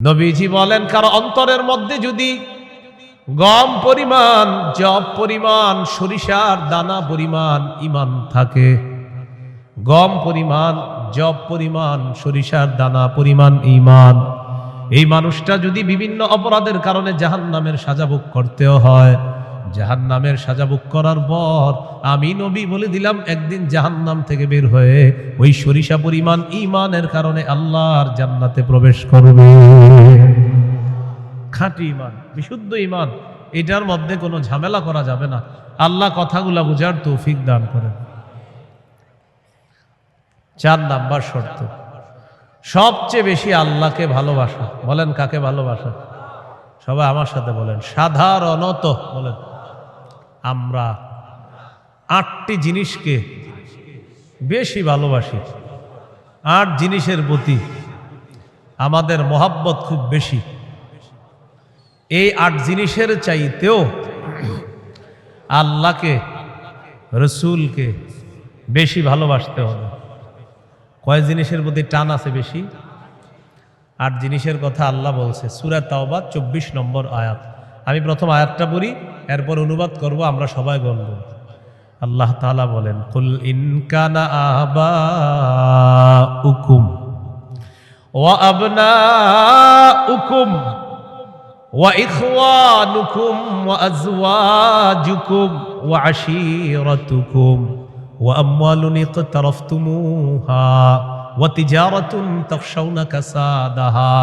নবীজি বলেন, কারো অন্তরের মধ্যে যদি গম পরিমাণ, জব পরিমাণ, সরিষার দানা পরিমাণ ইমান থাকে, গম পরিমাণ, জব পরিমাণ, সরিষার দানা পরিমাণ ইমান, এই মানুষটা যদি বিভিন্ন অপরাধের কারণে জাহান্নামের সাজা ভোগ করতেও হয়, জাহান্নামের সাজা ভোগ করার পর আমি নবী বলে দিলাম, একদিন জাহান্নাম থেকে বের হয়ে ওই সরিষা পরিমাণ ইমানের কারণে আল্লাহর জান্নাতে প্রবেশ করবে। খাঁটি ইমান, বিশুদ্ধ ইমান, এটার মধ্যে কোনো ঝামেলা করা যাবে না। আল্লাহ কথাগুলা বুঝার তৌফিক দান করেন। 4 নাম্বার শর্ত, সবচেয়ে বেশি আল্লাহকে ভালোবাসা। বলেন, কাকে ভালোবাসা? সবাই আমার সাথে বলেন, সাধারণত বলেন। আমরা 8টি জিনিসকে বেশি ভালোবাসি। 8 জিনিসের প্রতি আমাদের মহাব্বত খুব বেশি। এই 8 জিনিসের চাইতেও আল্লাহকে, রসুলকে বেশি ভালোবাসতে হবে। কয় জিনিসের প্রতি টান আছে বেশি? 8 জিনিসের কথা আল্লাহ বলছে সূরা তাওবা 24 নম্বর আয়াত। আমি প্রথম আয়াতটা পড়ি, এরপর অনুবাদ করব, আমরা সবাই বলব। আল্লাহ তাআলা বলেন, কুল ইন কানা আবাউকুম ওয়া আবনাউকুম ওয়া ইখওয়ানুকুম ওয়া আজওয়াজুকুম ওয়া আশীরাতুকুম ওয়া আমওয়ালুন ইকতারাফতুমুহা ওয়া তিজারাতুন তাখশাউনা কাসাদাহা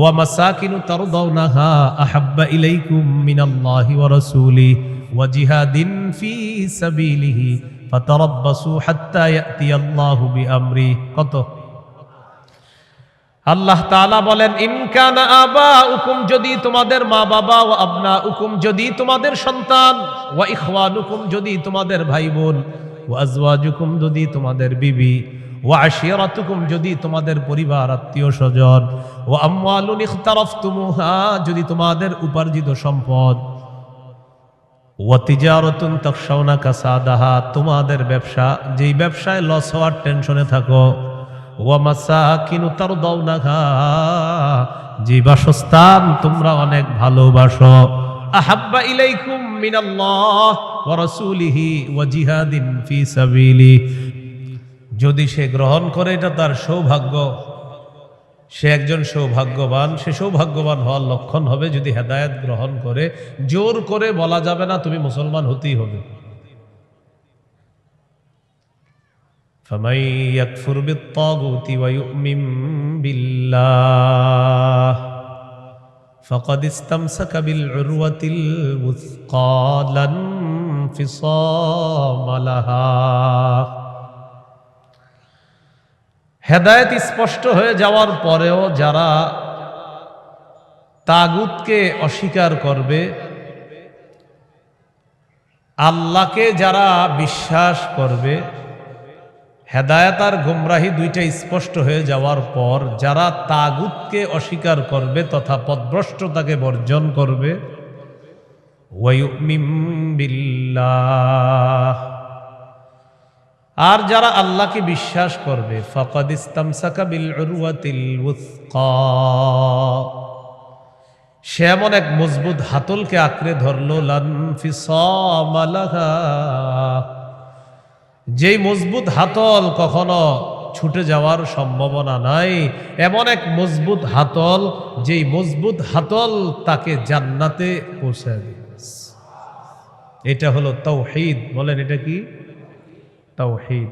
ওয়া মাসাকিনু তারদাউনাহা আহাব্বা ইলাইকুম মিনাল্লাহি ওয়া রাসূলিহি ওয়া জিহাদিন ফি সাবিলিহি ফাতারাব্বাসু হাত্তা ইয়াতিয়াল্লাহু বিআমরি। কত? আল্লাহ তাআলা বলেন, ইন কানা আবাউকুম, যদি তোমাদের মা বাবা, ওয়া আবনাউকুম, যদি তোমাদের সন্তান, ওয়া ইখওয়ানুকুম, যদি তোমাদের ভাই বোন, ওয়া আজওয়াজুকুম, যদি তোমাদের বিবি, ওয়া আশীরাতুকুম, যদি তোমাদের পরিবার আত্মীয় স্বজন, ওয়া আমওয়ালুন ইখতারাফতুমুহা, যদি তোমাদের উপার্জিত সম্পদ, ওয়া তিজারাতুন তাখশাউনা কাসাদাহা, তোমাদের ব্যবসা, যেই ব্যবসায় লস হওয়ার টেনশনে থাকো, ওয়া মাসাকিনু তারদাউনাহা, যে বাসস্থান তোমরা অনেক ভালোবাসো, আহাব্বা ইলাইকুম মিনাল্লাহ ওয়া রাসূলিহি ওয়া জিহাদিন ফি সাবিলি, যদি সে গ্রহণ করে এটা তার সৌভাগ্য, সে একজন সৌভাগ্যবান। সে সৌভাগ্যবান হওয়ার লক্ষণ হবে যদি হেদায়েত গ্রহণ করে। জোর করে বলা যাবে না তুমি মুসলমান হতেই হবে। فَمَن يَكْفُرْ بِالطَّاغُوتِ وَيُؤْمِن بِاللَّهِ فَقَدِ اسْتَمْسَكَ بِالْعُرْوَةِ الْوُثْقَى لَا انفِصَامَ لَهَا। হেদায়েত স্পষ্ট হয়ে যাওয়ার পরেও যারা তাগুতকে অস্বীকার করবে, আল্লাহকে যারা বিশ্বাস করবে, হেদায়েত আর গোমরাহি দুইটা স্পষ্ট হয়ে যাওয়ার পর যারা তাগুতকে অস্বীকার করবে তথা পথভ্রষ্টতাকে বর্জন করবে, ওয়ায়ুমিন বিল্লাহ, আর যারা আল্লাহকে বিশ্বাস করবে, ফাকাদ ইসতামসাকা বিল উরওয়াতিল উসকা, সে এমন এক মজবুত হাতলকে আঁকড়ে ধরলো, লান ফিসামা লাহা, যেই মজবুত হাতল কখনো ছুটে যাওয়ার সম্ভাবনা নাই, এমন এক মজবুত হাতল, যেই মজবুত হাতল তাকে জান্নাতে পৌঁছায় দিবে। এটা হলো তাওহীদ। বলেন, এটা কি? তাওহীদ।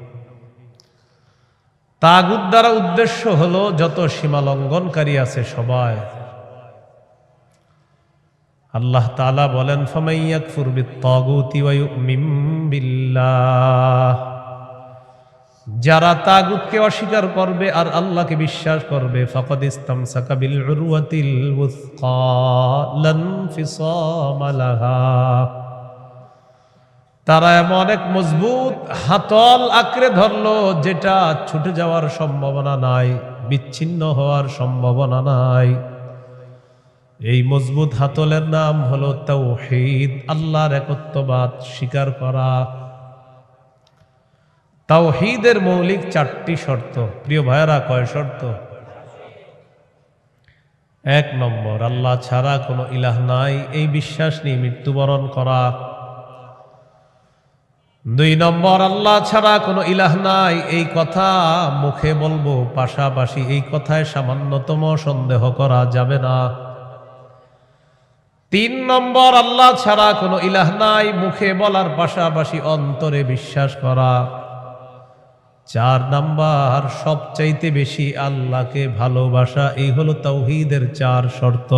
তাগুত দ্বারা উদ্দেশ্য হলো যত সীমা লঙ্ঘনকারী আছে সবাই। আল্লাহ তাআলা বলেন, ফামান ইয়াকফুর বিত-তাগুতি ওয়া ইউমিন বিল্লাহ, যারা তাগুতকে অস্বীকার করবে আর আল্লাহকে বিশ্বাস করবে, ফাকাদ ইসতামসাকা বিল উরওয়াতিল উসকা লা ইনফিসামা লাহা, তারা এমন এক মজবুত হাতল আঁকড়ে ধরলো যেটা ছুটে যাওয়ার সম্ভাবনা নাই, বিচ্ছিন্ন হওয়ার সম্ভাবনা নাই। এই মজবুত হাতলের নাম হলো তাওহীদ, আল্লাহর একত্ববাদ স্বীকার করা। তাওহীদের মৌলিক 4টি শর্ত। প্রিয় ভাইয়েরা, কয় শর্ত? এক নম্বর, আল্লাহ ছাড়া কোনো ইলাহ নাই এই বিশ্বাস নিয়ে মৃত্যুবরণ করা। দুই নম্বর, আল্লাহ ছাড়া কোনো ইলাহ নাই এই কথা মুখে বলবো, পাশাপাশি এই কথায় সামান্যতম সন্দেহ করা যাবে না। তিন নম্বর, আল্লাহ ছাড়া কোনো ইলাহ নাই মুখে বলার পাশাপাশি অন্তরে বিশ্বাস করা। চার নাম্বার, সবচাইতে বেশি আল্লাহকে ভালোবাসা। এই হলো তাওহীদের চার শর্ত।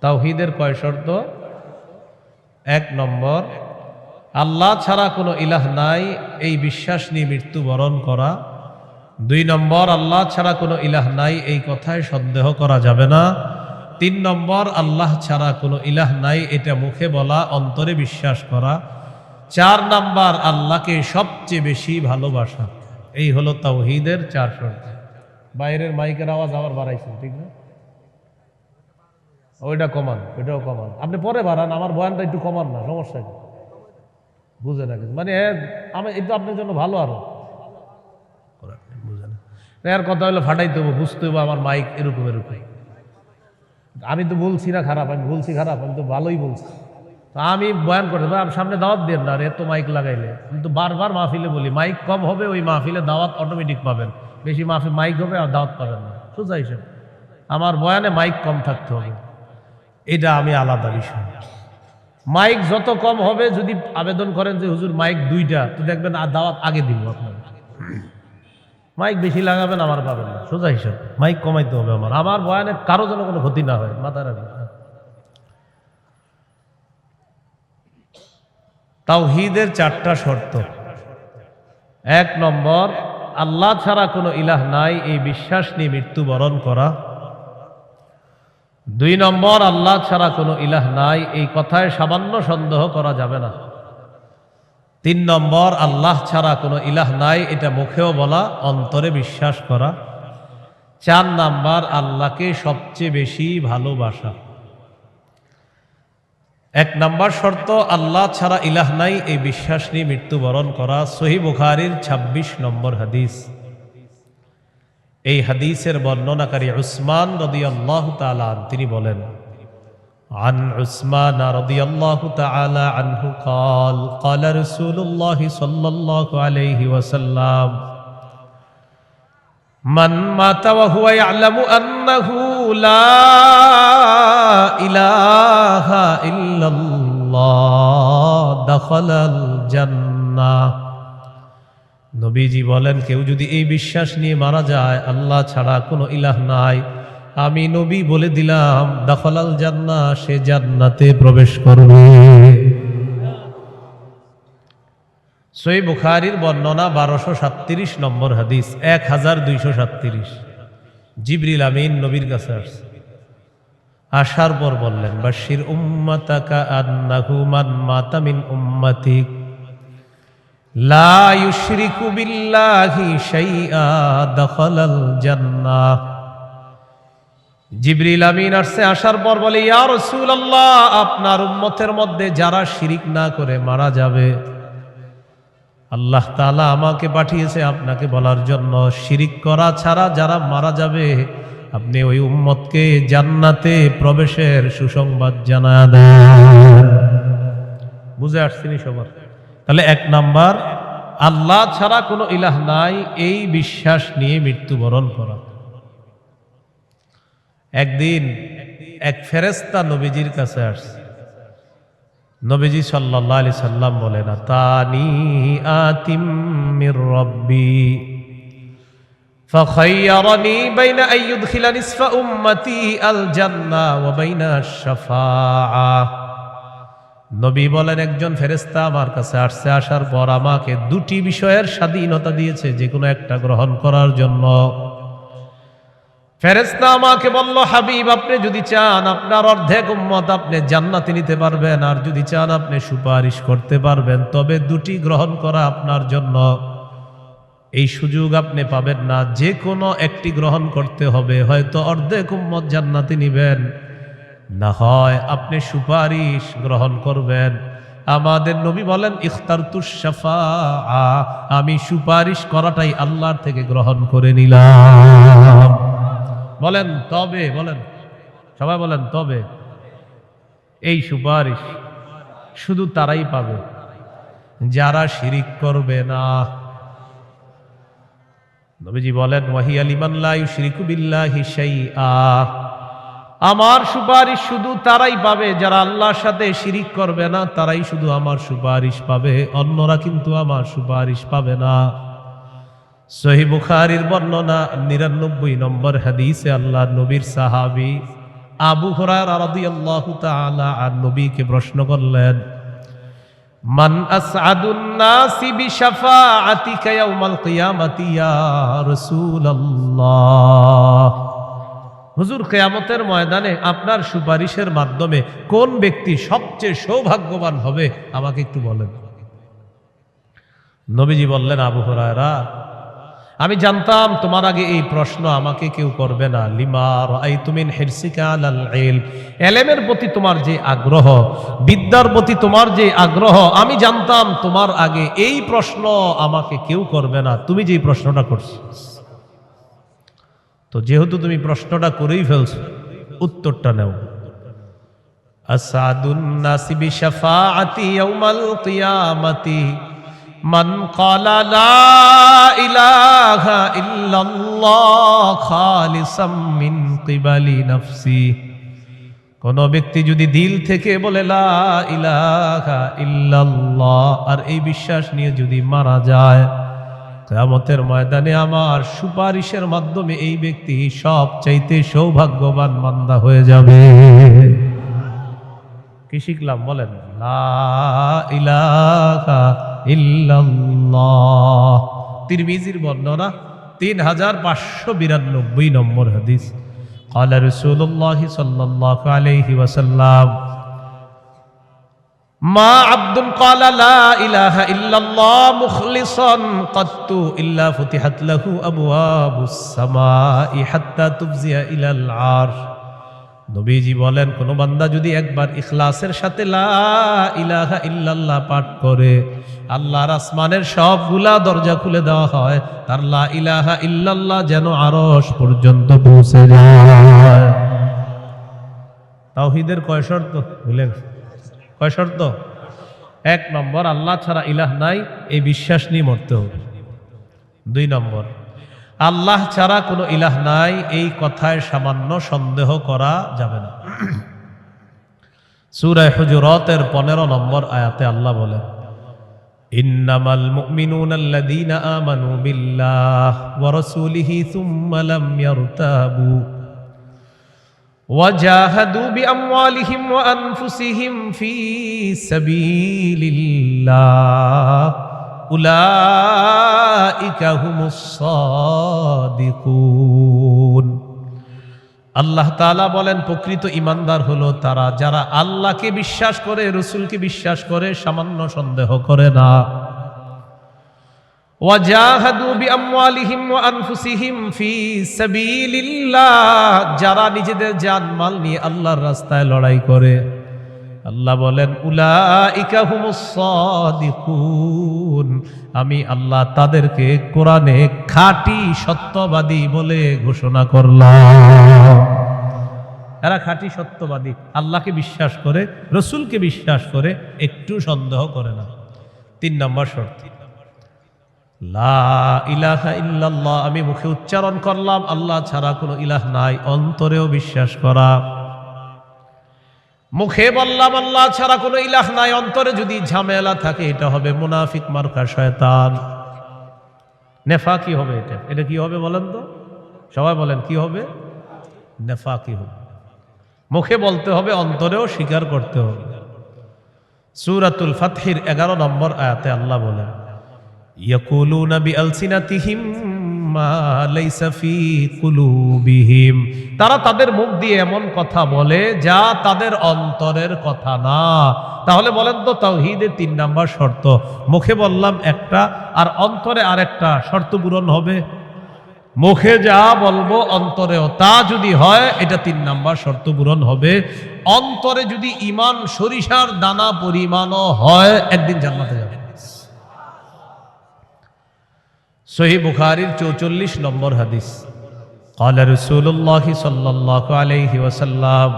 তাওহীদের কয় শর্ত? এক নম্বর, আল্লাহ ছাড়া কোনো ইলাহ নাই এই বিশ্বাস নিয়ে মৃত্যুবরণ করা। দুই নম্বর, আল্লাহ ছাড়া কোনো ইলাহ নাই এই কথায় সন্দেহ করা যাবে না। তিন নম্বর, আল্লাহ ছাড়া কোনো ইলাহ নাই এটা মুখে বলা, অন্তরে বিশ্বাস করা। চার নাম্বার, আল্লাহকে সবচেয়ে বেশি ভালোবাসা। এই হলো তাওহীদের চার শর্ত। বাইরের মাইকের আওয়াজ আবার বাড়াইছেন, ঠিক না? ওইটা কমান, ওইটাও কমান। আপনি পরে বাড়ান, আমার বয়ানটা একটু কমান না, সমস্যা কি? বুঝে না কিছু, মানে আমি এই তো আপনার জন্য ভালো আরো বুঝে না। এর কথা হলো ফাটাইতে হবো, বুঝতে হবো আমার মাইক এরকম এরকম। আমি তো বলছি না খারাপ, আমি বলছি খারাপ, আমি তো ভালোই বলছি। আমি বয়ান করতে ভাই, আমি সামনে দাওয়াত দেন না, আর এত মাইক লাগাইলে। কিন্তু বারবার মাহফিলে বলি মাইক কম হবে, ওই মাহফিলে দাওয়াত অটোমেটিক পাবেন। বেশি মাহফিল মাইক হবে আর দাওয়াত পাবেন না, সোজা হিসেব। আমার বয়ানে মাইক কম থাকতে হবে, এটা আমি আলাদা বিষয়। মাইক যত কম হবে, যদি আবেদন করেন যে হুজুর মাইক দুইটা, তো দেখবেন আর দাওয়াত আগে দিব আপনার। মাইক বেশি লাগাবেন, আমার পাবেন না, সোজা হিসাব। মাইক কমাইতে হবে আমার, আমার বয়ানে কারো যেন কোনো ক্ষতি না হয়, মাথায় রাখবেন। তাওহীদের চারটা শর্ত। এক নম্বর, আল্লাহ ছাড়া কোনো ইলাহ নাই এই বিশ্বাস নিয়ে মৃত্যুবরণ করা। দুই নম্বর, আল্লাহ ছাড়া কোনো ইলাহ নাই এই কথায় সামান্য সন্দেহ করা যাবে না। তিন নম্বর, আল্লাহ ছাড়া কোনো ইলাহ নাই এটা মুখেও বলা, অন্তরে বিশ্বাস করা। চার নাম্বার, আল্লাহকে সবচেয়ে বেশি ভালোবাসা। এক নাম্বার শর্ত, আল্লাহ ছাড়া ইলাহ নাই এই বিশ্বাস নিয়ে মৃত্যুবরণ করা। সহিহ বুখারীর ২৬ নম্বর হাদিস। এই হাদিসের বর্ণনাকারী উসমান রাদিয়াল্লাহু তাআলা তিনি বলেন, আন উসমান রাদিয়াল্লাহু তাআলা আনহু قال قال رسول الله صلى الله عليه وسلم من مات وهو يعلم أنه لا إله إلا الله دخل الجنة। নবীজি বলেন, কেউ যদি এই বিশ্বাস নিয়ে মারা যায় আল্লাহ ছাড়া কোনো ইলাহ নাই, আমি নবী বলে দিলাম দাখালাল জান্নাহ, সে জান্নাতে প্রবেশ করবে। সহিহ বুখারীর বর্ণনা ১২৩৭ নম্বর হাদিস, ১২৩৭। জিবরিল আমিন নবীর কাছে আসছে, আসার পর বললেন, বাশির উম্মাতাকা আন্নাহু মান মাতা মিন উম্মাতিক লা ইউশরিকু বিল্লাহি শাইআ দাখালাল জান্নাহ। জিবরিল আমিন আসছে, আসার পর বলে, ইয়া রাসূলুল্লাহ, আপনার উম্মতের মধ্যে যারা শিরিক না করে মারা যাবে, আল্লাহ তাআলা আমাকে পাঠিয়েছে আপনাকে বলার জন্য, শিরিক করা ছাড়া যারা মারা যাবে আপনি ওই উম্মতকে জান্নাতে প্রবেশের সুসংবাদ জানায় দেন। বুঝে আসছেনি সবার? তাহলে এক নাম্বার, আল্লাহ ছাড়া কোনো ইলাহ নাই এই বিশ্বাস নিয়ে মৃত্যুবরণ করা। একদিন এক ফেরেশতা নবীজির কাছে আসছে। নবীজি সাল্লাল্লাহু আলাইহি সাল্লাম বলেন, আতানি আতিম মির রাব্বি ফাখায়্যারানি বাইনা আন ইউদখিলা নিসফা উম্মতি আল জান্নাহ ওয়া বাইনা আশ-শাফাআহ। নবী বলেন, একজন ফেরেশতা আমার কাছে আসছে, আসার পর আমাকে দুটি বিষয়ের স্বাধীনতা দিয়েছে যে কোনো একটা গ্রহণ করার জন্য। ফেরেশতা আমাকে বলল, হাবিব, আপনি যদি চান আপনার অর্ধেক উম্মত আপনি জান্নাতে নিতে পারবেন, আর যদি চান আপনি সুপারিশ করতে পারবেন, তবে দুটি গ্রহণ করা আপনার জন্য। এই সুযোগ আপনি পাবেন না, যে কোনো একটি গ্রহণ করতে হবে। হয়তো অর্ধেক উম্মত জান্নাতে নিবেন, না হয় আপনি সুপারিশ গ্রহণ করবেন। আমাদের নবী বলেন, ইখতারতুশ শাফাআ, আমি সুপারিশ করাটাই আল্লাহর থেকে গ্রহণ করে নিলাম। বলেন তবে, বলেন সবাই বলেন তবে। এই সুপারিশ শুধু তারাই পাবে যারা শিরিক করবে না। নবীজি বলেন ওয়াহিয়া লিমান লা ইউশরিকু বিল্লাহি শাইআ, আমার সুপারিশ শুধু তারাই পাবে যারা আল্লাহর সাথে শিরিক করবে না, তারাই শুধু আমার সুপারিশ পাবে, অন্যরা কিন্তু আমার সুপারিশ পাবে না। সহিহ বুখারীর বর্ণনা ৯৯ নম্বর হাদিসে আল্লাহর নবীর সাহাবী আবু হুরায়রা রাদিয়াল্লাহু তাআলা আন নবীকে প্রশ্ন করলেন, মান আসআদুন নাসি বিশাফাআতিকা ইয়াউমাল কিয়ামাতি ইয়া রাসূলুল্লাহ। হুজুর, কিয়ামতের ময়দানে আপনার সুপারিশের মাধ্যমে কোন ব্যক্তি সবচেয়ে সৌভাগ্যবান হবে আমাকে একটু বলেন। নবীজি বললেন, আবু হুরায়রা, আমি জানতাম তোমার আগে এই প্রশ্ন আমাকে কেউ করবে না। লিমা রাআইতু মিন হিরসিকা আলাল ইলম, ইলমের প্রতি তোমার যে আগ্রহ, বিদ্যার প্রতি তোমার যে আগ্রহ, আমি জানতাম তোমার আগে এই প্রশ্ন আমাকে কেউ করবে না, তুমি যে প্রশ্নটা করছো। তো যেহেতু তুমি প্রশ্নটা করেই ফেলছো, উত্তরটা নাও। আসাদুন নাসি বিশাফাআতি ইয়াউমাল কিয়ামাতি মান ক্বালা লা ইলাহা ইল্লাল্লাহ খালিসাম মিন কিবালি নাফসি, কোন ব্যক্তি যদি দিল থেকে বলে লা ইলাহা ইল্লাল্লাহ আর এই বিশ্বাস নিয়ে যদি মারা যায়, কিয়ামতের ময়দানে আমার সুপারিশের মাধ্যমে এই ব্যক্তি সবচাইতে সৌভাগ্যবান বান্দা হয়ে যাবে। কি শিখলাম বলেন? লা ইলাহা ইল্লাল্লাহ। তিরমিজির বর্ণনা ৩৫৯২ নম্বর হাদিস। ক্বালা রাসূলুল্লাহ সাল্লাল্লাহু আলাইহি ওয়াসাল্লাম, মা আবদুন ক্বালা লা ইলাহা ইল্লাল্লাহ মুখলিসান কাত্তু ইল্লা ফুতিহাত লাহু আবওয়াবুস সামাই হাত্তা তুফজিয়া ইলাল আরশ। নবীজি বলেন, কোন বান্দা যদি একবার ইখলাসের সাথে লা ইলাহা ইল্লাল্লাহ পাঠ করে, আল্লাহর আসমানের সবগুলা দরজা খুলে দেওয়া হয়, তার লা ইলাহা ইল্লাল্লাহ যেন আরশ পর্যন্ত পৌঁছে যায়। তাওহীদের কয় শর্ত বুঝলেন? কয় শর্ত? ১ নম্বর, আল্লাহ ছাড়া ইলাহ নাই, এই বিশ্বাস নিয়ে মরতে হবে। ২ নম্বর, আল্লাহ ছাড়া কোনো ইলাহ নাই, এই কথায় সামান্য সন্দেহ করা যাবে না। সূরা হুজুরাতের ১৫ নম্বর আয়াতে আল্লাহ বলেন, ইন্নামাল মুমিনুনা আল্লাযীনা আমানু বিল্লাহি ওয়া রাসূলিহি সুম্মা লাম ইয়ারতাবু ওয়া জাহাদু বিআমওয়ালিহিম ওয়া আনফুসিহিম ফী সাবিলিল্লাহ উলাইকা হুমুস সাদিকুন। আল্লাহ তাআলা বলেন, প্রকৃত ঈমানদার হলো তারা যারা আল্লাহকে বিশ্বাস করে, রাসূলকে বিশ্বাস করে, সামান্য সন্দেহ করে না। ওয়া জাহাদু বিআমওয়ালিহিম ওয়া আনফুসিহিম ফী সাবিলিল্লাহ, যারা নিজেদের জান-মাল নিয়ে আল্লাহর রাস্তায় লড়াই করে। আল্লাহ বলেন, উলাইকা হুমুস সাদিকুন, আমি আল্লাহ তাদেরকে কোরআনে খাঁটি সত্যবাদী বলে ঘোষণা করলাম। এরা খাঁটি সত্যবাদী, আল্লাহকে বিশ্বাস করে, রাসূলকে বিশ্বাস করে, একটু সন্দেহ করে না। ৩ নম্বর শর্ত, লা ইলাহা ইল্লাল্লাহ, আমি মুখে উচ্চারণ করলাম আল্লাহ ছাড়া কোনো ইলাহ নাই, অন্তরেও বিশ্বাস করা। মুখে বললাম আল্লাহ ছাড়া কোনো ইলাহ নাই, অন্তরে যদি ঝামেলা থাকে, এটা হবে মুনাফিক মার্কা শয়তান, নেফাকি হবে। এটা কি হবে বলেন তো? সবাই বলেন কি হবে? নেফাকি হবে। মুখে বলতে হবে, অন্তরেও স্বীকার করতে হবে। সূরাতুল ফাতহির 11 নম্বর আয়াতে আল্লাহ বলেন, ইয়াকুলুনা বিআলসিনাতিহিম মা লাইসা ফি কুলুবিহিম, তারা তাদের মুখ দিয়ে এমন কথা বলে যা তাদের অন্তরের কথা না। তাহলে বলেন তো, তাওহীদের ৩ নম্বর শর্ত, মুখে বললাম একটা আর অন্তরে আরেকটা, শর্ত পূরণ হবে? মুখে যা বলবো অন্তরেও তা যদি হয়, এটা ৩ নম্বর শর্ত পূরণ হবে। অন্তরে যদি ঈমান সরিষার দানা পরিমাণও হয়, একদিন জান্নাতে যাবে। সহিহ বুখারীর ৪৪ নম্বর হাদিস। قال رسول الله صلى الله عليه وسلم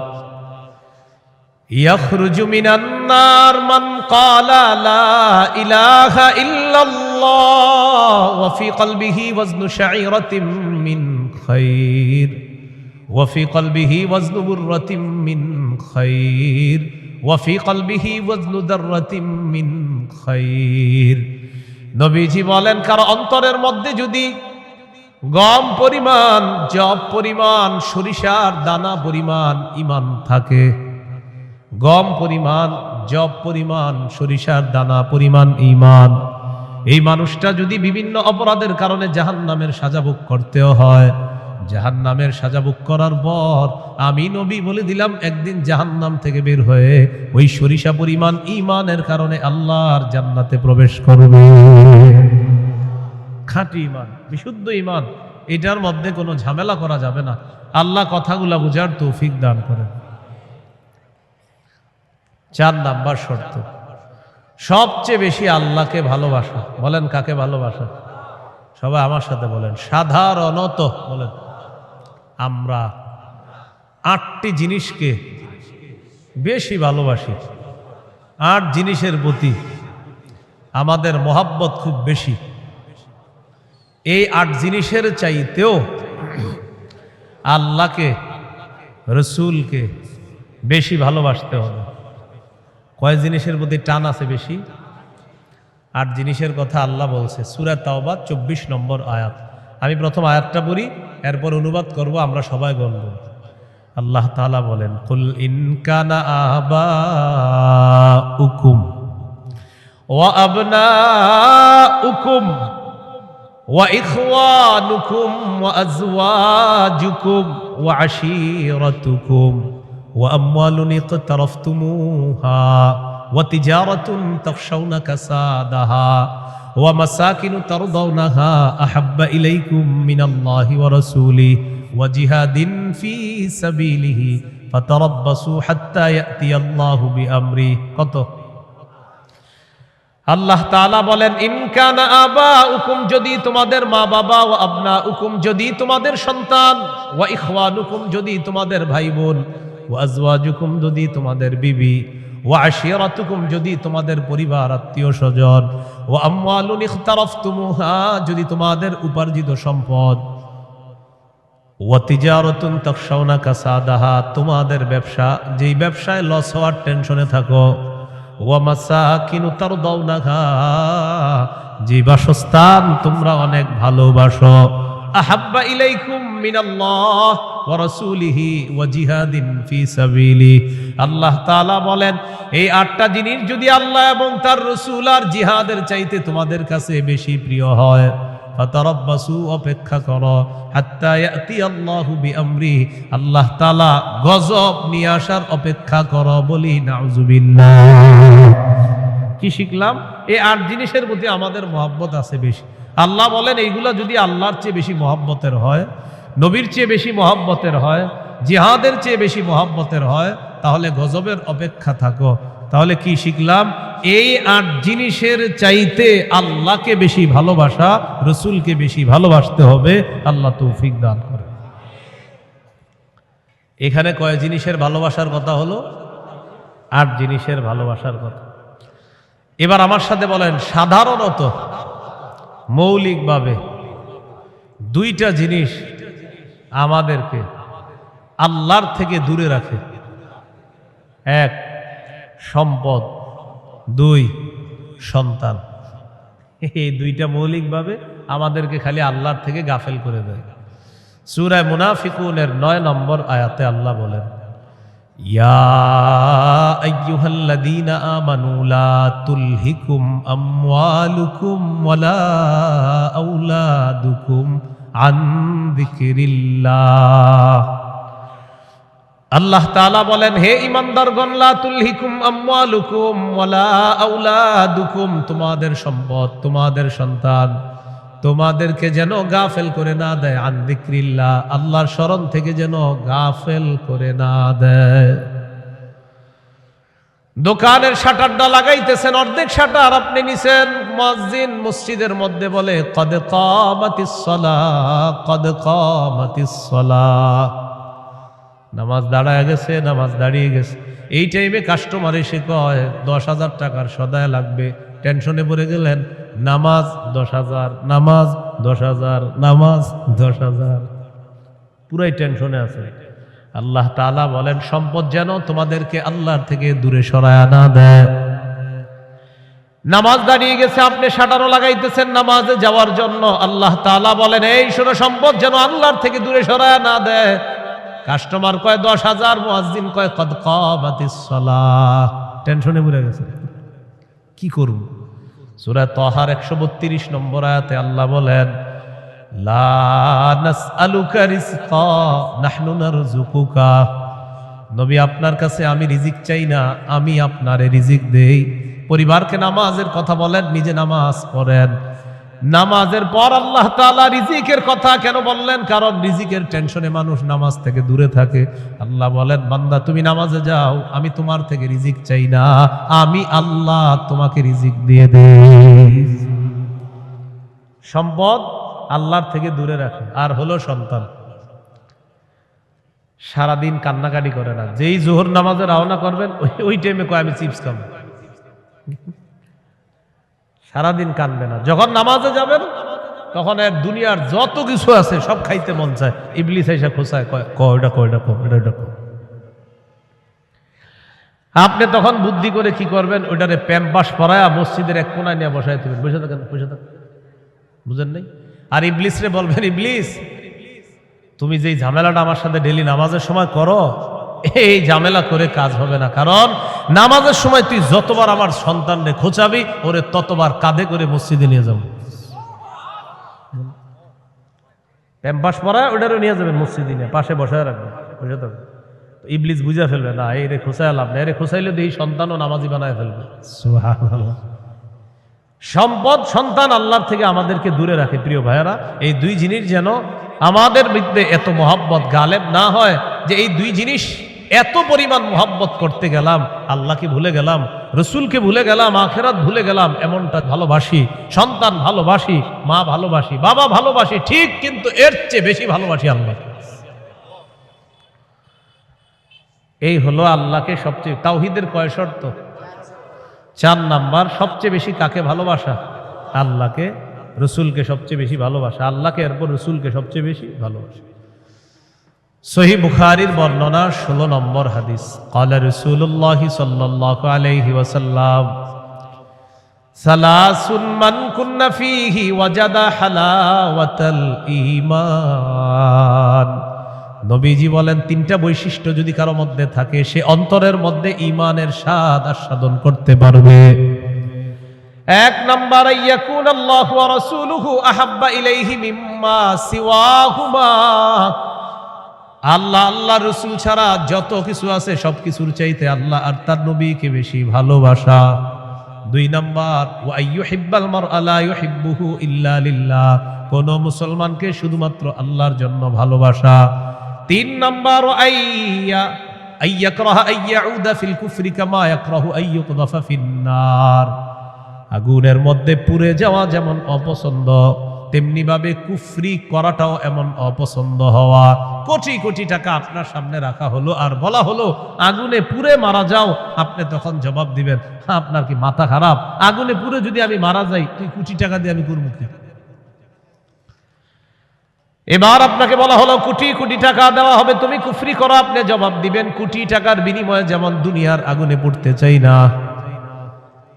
يخرج من النار من قال لا إله إلا الله وفي قلبه وزن شعيرة من خير وفي قلبه وزن برة من خير وفي قلبه وزن ذرة من خير নবীজি বলেন কার অন্তরের মধ্যে যদি গম পরিমাণ, জব পরিমাণ, সরিষার দানা পরিমাণ ঈমান থাকে, গম পরিমাণ, জব পরিমাণ, সরিষার দানা পরিমাণ ঈমান, এই মানুষটা যদি বিভিন্ন অপরাধের কারণে জাহান্নামের সাজা ভোগ করতেও হয়, জাহান্নামের সাজা ভোগ করার পর আমি নবী বলে দিলাম একদিন জাহান্নাম থেকে বের হয়ে ওই সরিষা পরিমাণ ঈমানের কারণে আল্লাহর জান্নাতে প্রবেশ করবে। খাঁটি ঈমান, বিশুদ্ধ ঈমান, এটার মধ্যে কোনো ঝামেলা করা যাবে না। আল্লাহ কথাগুলা বুঝার তৌফিক দান করেন। 4 নাম্বার শর্ত, সবচেয়ে বেশি আল্লাহকে ভালোবাসা। বলেন কাকে ভালোবাসা? সবাই আমার সাথে বলেন সাধারণত। বলেন আমরা 8টি জিনিসকে বেশি ভালোবাসি। 8 জিনিসের প্রতি আমাদের মহাব্বত খুব বেশি। এই 8 জিনিসের চাইতেও আল্লাহকে, রসুলকে বেশি ভালোবাসতে হবে। কয় জিনিসের প্রতি টান আছে বেশি? 8 জিনিসের কথা আল্লাহ বলছে সূরা তাওবা 24 নম্বর আয়াত। আমি প্রথম আয়াতটা পড়ি, এরপর অনুবাদ করব, আমরা সবাই বলব। আল্লাহ তাআলা বলেন কুল ইন কানা আবাউকুম ওয়া আবনাউকুম ওয়া ইখওয়ানুকুম ওয়া আজওয়াজুকুম ওয়া আশীরাতুকুম ওয়া আমওয়ালুন ইকতারাফতুমুহা ওয়া তিজারাতুন তাখশাউনা কাসাদাহা ওয়া মাসাকিনু তারদাউনাহা আহাব্বা ইলাইকুম মিনাল্লাহি ওয়া রাসূলিহি ওয়া জিহাদিন ফি সাবিলিহি ফাতারাব্বাসু হাত্তা ইয়াতিয়াল্লাহু বিআমরি। কত? আল্লাহ তাআলা বলেন ইন কানা আবাউকুম, যদি তোমাদের মা বাবা, ওয়া আবনাউকুম, যদি তোমাদের সন্তান, ওয়া ইখওয়ানুকুম, যদি তোমাদের ভাই বোন, ওয়া আজওয়াজুকুম, যদি তোমাদের বিবি, ওয়া আশীরাতুকুম, যদি তোমাদের পরিবার আত্মীয় স্বজন, ওয়া আমওয়ালুন ইখতারাফতুমুহা, যদি তোমাদের উপার্জিত সম্পদ, ওয়া তিজারাতুন তাখশাউনা কাসাদাহা, তোমাদের ব্যবসা, যেই ব্যবসায় লস হওয়ার টেনশনে থাকো, ওয়া মাসাকিনু তারদাউনাহা, যে বাসস্থান তোমরা অনেক ভালোবাসো, আহাব্বা ইলাইকুম মিনাল্লাহ ওয়া রাসূলিহি ওয়া জিহাদিন ফি সাবিলি। আল্লাহ তাআলা বলেন এই 8টা জিনিস যদি আল্লাহ এবং তার রাসূল আর জিহাদের চাইতে তোমাদের কাছে বেশি প্রিয় হয়, ফাতারাব্বাসু, অপেক্ষা করো, হাত্তা ইয়াতিয়াল্লাহু বিআমরি, আল্লাহ তাআলা গজব নিয়ে আসার অপেক্ষা করো। বলি নাউযুবিল্লাহ। কি শিখলাম? এই 8 জিনিসের প্রতি আমাদের মহব্বত আছে বেশি। আল্লাহ বলেন এইগুলা যদি আল্লাহর চেয়ে বেশি মহব্বতের হয়, নবীর চেয়ে বেশি মহব্বতের হয়, জিহাদের চেয়ে বেশি মহব্বতের হয়, তাহলে গজবের অপেক্ষা থাকো। তাহলে কি শিখলাম? এই 8 জিনিসের চাইতে আল্লাহকে বেশি ভালোবাসা, রসুলকে বেশি ভালোবাসতে হবে। আল্লাহ তৌফিক দান করে। এখানে কয় জিনিসের ভালোবাসার কথা হলো? 8 জিনিসের ভালোবাসার কথা। এবার আমার সাথে বলেন সাধারণত, মৌলিকভাবে 2টা জিনিস আমাদেরকে আল্লাহর থেকে দূরে রাখে। 1 সম্পদ, 2 সন্তান। এই 2টা মৌলিকভাবে আমাদেরকে খালি আল্লাহর থেকে গাফেল করে দেয়। সূরা মুনাফিকুনের 9 নম্বর আয়াতে আল্লাহ বলেন ইয়া আইয়ুহাল্লাযীনা আমানু লা তুলহিকুম আমওয়ালুকুম ওয়ালা আওলাদুকুম আন যিকরিল্লাহ। আল্লাহ তাআলা বলেন হে ঈমানদারগণ, লা তুলহিকুম আমওয়ালুকুম ওয়ালা আওলাদুকুম, তোমাদের সম্পদ, তোমাদের সন্তান তোমাদেরকে যেন গাফেল করে না দেয়, আন যিকরিল্লাহ, আল্লাহর স্মরণ থেকে যেন গাফেল করে না দেয়। দোকানের শাটারটা লাগাইতেছেন, অর্ধেক শাটার আপনি নিছেন, মুয়াজ্জিন মসজিদের মধ্যে বলে কদ কামাতিস সালাহ, কদ কামাতিস সালাহ, নামাজ দাঁড়ায় গেছে, নামাজ দাঁড়িয়ে গেছে। এই টাইমে কাস্টমার এসে কয় 10,000 টাকার সদায় লাগবে, টেনশনে পড়ে গেলেন, নামাজ 10,000, নামাজ 10,000, নামাজ 10,000, পুরাই টেনশনে আছে। আল্লাহ তাআলা বলেন সম্পদ যেন তোমাদেরকে আল্লাহর থেকে দূরে সরায় না দেয়। নামাজ দাঁড়িয়ে গেছে, আপনি শাটারও লাগাইতেছেন নামাজে যাওয়ার জন্য, আল্লাহ তাআলা বলেন এই শোনো, সম্পদ যেন আল্লাহর থেকে দূরে সরায় না দেয়। কাস্টমার কয় 10,000, মুয়াজ্জিন কয় কদ কামাতিস সালাহ, টেনশনে পড়ে গেছে, কি করব? সূরা তাহার 132 নম্বর আয়াতে আল্লাহ বলেন লা নাসআলুকা রিজকা নাহনু নারযুকুকা, নবী আপনার কাছে আমি রিজিক চাই না, আমি আপনারে রিজিক দেই। পরিবারকে নামাজের কথা বলেন, নিজে নামাজ পড়েন। নামাজের পর আল্লাহ তাআলা রিজিকের কথা কেন বললেন? কারণ রিজিকের টেনশনে মানুষ নামাজ থেকে দূরে থাকে। আল্লাহ বলেন বান্দা তুমি নামাজে যাও, আমি তোমার থেকে রিজিক চাই না, আমি আল্লাহ তোমাকে রিজিক দিয়ে দেই। সম্পদ আল্লাহর থেকে দূরে রাখে। আর হলো সন্তান, সারাদিন কান্নাকাটি করে না, যেই জোহর নামাজে রওনা করবেন ওই টাইমে কয় আমি চিপস খাবো, সারাদিন কানবে না। যখন নামাজে যাবেন তখন এক দুনিয়ার যত কিছু আছে সব খাইতে মন চায়, ইবলিস এসে খোঁচায় কয়টা কয়টা এটা। আপনি তখন বুদ্ধি করে কি করবেন, ওইটারে প্যাম্পাস পরায়া মসজিদের এক কোনায় নিয়ে বসায় দেবেন, বসে থাকেন, বুঝেন নাই? আর ইবলিস রে বলবেন ইবলিস তুমি যেই ঝামেলাটা আমার সাথে ডেলি নামাজের সময় করো, এই ঝামেলা করে কাজ হবে না, কারণ নামাজের সময় তুই যতবার আমার সন্তানরে খোঁচাবি ওরে ততবার কাঁধে করে মসজিদে নিয়ে যাবো, প্যাম্পাস পরায় ওটারও নিয়ে যাবেন মসজিদে নিয়ে পাশে বসায় রাখবেন, বুঝে থাকবে। ইবলিস বুঝা ফেলবে না এই রে খোঁচায় লাভ না, এরে খোঁচাইলে এই সন্তানও নামাজি বানায় ফেলবে। সুবহানাল্লাহ। সম্পদ সন্তান আল্লাহর থেকে আমাদেরকে দূরে রাখে। প্রিয় ভাইয়েরা, এই দুই জিনিস যেন আমাদের মধ্যে এত মহব্বত গালেব না হয় যে এই দুই জিনিস এত পরিমাণ মহব্বত করতে গেলাম, আল্লাহকে ভুলে গেলাম, রসুলকে ভুলে গেলাম, আখিরাত ভুলে গেলাম। এমনটা ভালোবাসি, সন্তান ভালোবাসি, মা ভালোবাসি, বাবা ভালোবাসি ঠিক, কিন্তু এর চেয়ে বেশি ভালোবাসি আল্লাহ। এই হলো আল্লাহকে সবচেয়ে, তাওহীদের কয় শর্ত? 4 নাম্বার। সবচেয়ে বেশি কাকে ভালোবাসা? আল্লাহকে, রসুলকে সবচেয়ে বেশি ভালোবাসা, আল্লাহকে এরপর রসুলকে সবচেয়ে বেশি ভালোবাসা। সহিহ বুখারীর বর্ণনা 16 নম্বর হাদিস, ক্বালা রাসূলুল্লাহ সাল্লাল্লাহু আলাইহি ওয়াসাল্লাম সালাসুন মান কুন্না ফীহি ওয়াজাদা হালাওয়াতাল ঈমান। নবীজি বলেন 3টা বৈশিষ্ট্য যদি কারো মধ্যে থাকে সে অন্তরের মধ্যে ঈমানের স্বাদ আস্বাদন করতে পারবে। 1 নাম্বার, ইয়াকুন আল্লাহু ওয়া রাসূলুহু আহাব্বা ইলাইহি মিম্মা সিওয়াহুমা, আল্লাহ আল্লাহ রসুল ছাড়া যত কিছু আছে সব কিছুর চাইতে আল্লাহ আর তার নবীকে বেশি ভালোবাসা। 2 নাম্বার, ওয়া আইয়ুহিব্বাল মারআ লা ইউহিব্বুহু ইল্লা লিল্লাহ, কোন মুসলমানকে শুধুমাত্র আল্লাহর জন্য ভালোবাসা। 3 নাম্বার, আইয়াকরাহা আইয়াউদা ফিল কুফরি কামা ইয়াকরাহু আইয়ুকযাফা ফিন্নার, আগুনের মধ্যে পুড়ে যাওয়া যেমন অপছন্দ তেমনি ভাবে কুফরি করাটাও এমন অপছন্দ হওয়া। কোটি কোটি টাকা আপনার সামনে রাখা হলো আর বলা হলো আগুনে পুড়ে মারা যাও, আপনি তখন জবাব দিবেন আপনার কি মাথা খারাপ? আগুনে পুড়ে যদি আমি মারা যাই তুই কোটি টাকা দিয়ে আমি করব কি? এবার আপনাকে বলা হলো কোটি কোটি টাকা দেওয়া হবে, তুমি কুফরি করো, আপনি জবাব দিবেন কোটি টাকার বিনিময়ে যেমন দুনিয়ার আগুনে পুড়তে চাই না,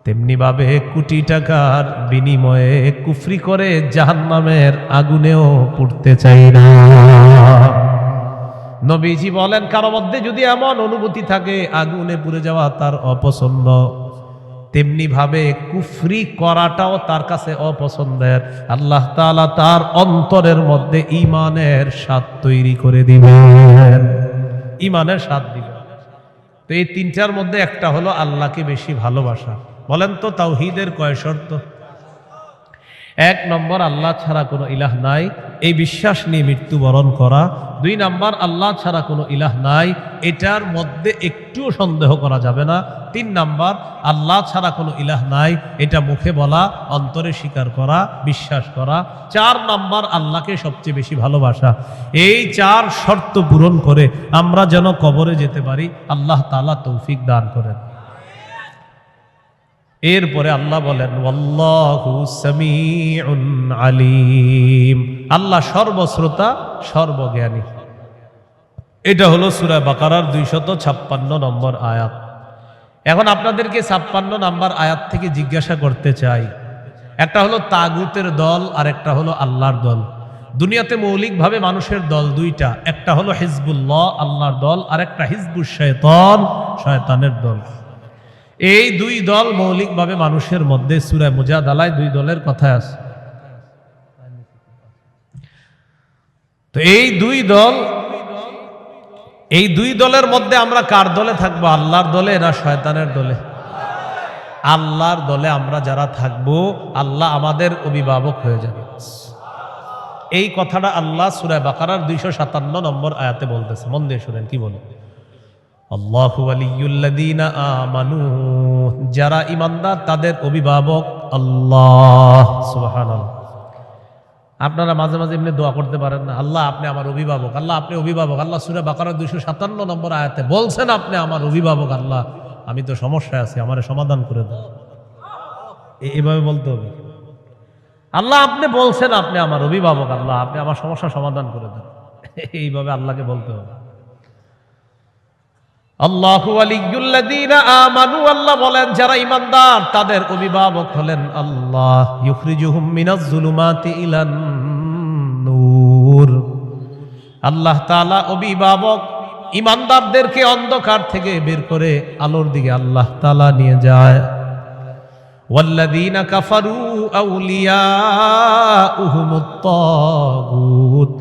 তেমনি ভাবে কোটি টাকার বিনিময়ে কুফরি করে জাহান্নামের আগুনেও পুড়তে চাই না। নবীজি বলেন কারো মধ্যে যদি এমন অনুভূতি থাকে আগুনে পুড়ে যাওয়া তার অপছন্দ, তেমনি ভাবে কুফরি করাটাও তার কাছে অপছন্দের, আল্লাহ তাআলা তার অন্তরের মধ্যে ঈমানের স্বাদ তৈরি করে দিবেন, ঈমানের স্বাদ দিবেন। তো এই 3টার মধ্যে একটা হলো আল্লাহকে বেশি ভালোবাসা। বলেন তো তাওহীদের কয় শর্ত? এক নম্বর, আল্লাহ ছাড়া কোনো ইলাহ নাই, এই বিশ্বাস নিয়ে মৃত্যুবরণ করা। 2 নম্বর, আল্লাহ ছাড়া কোনো ইলাহ নাই, এটার মধ্যে একটুও সন্দেহ করা যাবে না। 3 নম্বর, আল্লাহ ছাড়া কোনো ইলাহ নাই, এটা মুখে বলা, অন্তরে স্বীকার করা, বিশ্বাস করা। 4 নম্বর, আল্লাহকে সবচেয়ে বেশি ভালোবাসা। এই 4 শর্ত পূরণ করে আমরা যেন কবরে যেতে পারি, আল্লাহ তাআলা তৌফিক দান করেন। এরপরে আল্লাহ বলেন, ওয়াল্লাহু সামিউন আলিম, আল্লাহ সর্বশ্রোতা সর্বজ্ঞানী। এটা হলো সূরা বাকারার 256 নম্বর আয়াত। এখন আপনাদেরকে 56 নম্বর আয়াত থেকে জিজ্ঞাসা করতে চাই, একটা হলো তাগুতের দল আর একটা হলো আল্লাহর দল। দুনিয়াতে মৌলিকভাবে মানুষের দল 2টা, একটা হলো হিজবুল্লাহ আল্লাহর দল, আর একটা হিজবুশ শয়তান শয়তানের দল। এই 2 দল মৌলিকভাবে মানুষের মধ্যে সূরা মুজাদালায় 2 দলের কথা আছে। তো এই 2 দলের মধ্যে আমরা কার দলে থাকবো? আল্লাহর দলে না শয়তানের দলে? আল্লাহর দলে আমরা যারা থাকবো, আল্লাহ আমাদের অভিভাবক হয়ে যাবে। এই কথাটা আল্লাহ সূরা বাকারার 257 নম্বর আয়াতে বলতেছে। মন দিয়ে শুনেন কি বলে, আল্লাহু ওয়ালিয়ুল্লাযীনা আমানু, যারা ঈমানদার তাদের অভিভাবক আল্লাহ। সুবহানাল্লাহ। আপনারা মাঝে মাঝে এমনি দোয়া করতে পারেন না, আল্লাহ আপনি আমার অভিভাবক, আল্লাহ আপনি অভিভাবক। আল্লাহ সূরা বাকারার 257 নম্বর আয়াতে বলছেন, আপনি আমার অভিভাবক। আল্লাহ আমি তো সমস্যায় আছি, আমারে সমাধান করে দেন। এইভাবে বলতে হবে, আল্লাহ আপনি বলছেন আপনি আমার অভিভাবক, আল্লাহ আপনি আমার সমস্যা সমাধান করে দেন। এইভাবে আল্লাহকে বলতে হবে। আল্লাহু ওয়ালিয়ুল্লাযীনা আমানু, আল্লাহ বলেন যারা ঈমানদার তাদের অভিভাবক হলেন আল্লাহ। ইউখরিজুহুম মিনাজ যুলুমাতি ইলান নূর, আল্লাহ তাআলা অভিভাবক ঈমানদারদেরকে অন্ধকার থেকে বের করে আলোর দিকে আল্লাহ তাআলা নিয়ে যায়। ওয়াল্লাযীনা কাফারু আউলিয়াউহুমুত তাগুত,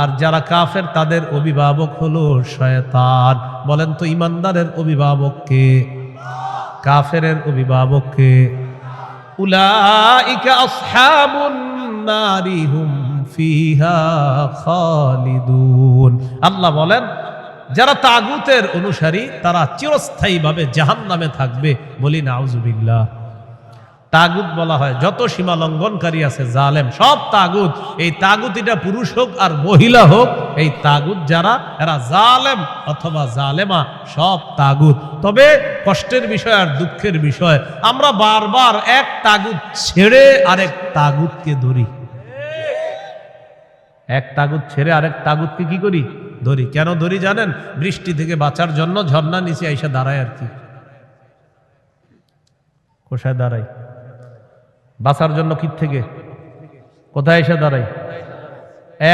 আর যারা কাফের তাদের অভিভাবক হলো শয়তান। বলেন তো ঈমানদারের অভিভাবক কে? কাফেরের অভিভাবক কে? উলাইকা আসহাবুন নারি হুম ফিহা খালিদুন। আল্লাহ বলেন যারা তাগুতের অনুসারী তারা চিরস্থায়ীভাবে জাহান্নামে থাকবে। বলি নাউজুবিল্লাহ। তাগুত বলা হয় যত সীমা লঙ্ঘনকারী আছে, জালেম, সব তাগুত। এই তাগুত এটা পুরুষ হোক আর মহিলা হোক, এই তাগুত যারা এরা জালেম অথবা জালেমা, সব তাগুত। তবে কষ্টের বিষয় আর দুঃখের বিষয়, আমরা বারবার এক তাগুত ছেড়ে আরেক তাগুতকে ধরি। এক তাগুত ছেড়ে আরেক তাগুতকে কি করি? ধরি। কেন ধরি জানেন? বৃষ্টি থেকে বাঁচার জন্য ঝর্ণা নিচে আইসা দাঁড়ায় আর কি। কোথায় দাঁড়াই? বাঁচার জন্য কি থেকে কোথায় এসে দাঁড়াই?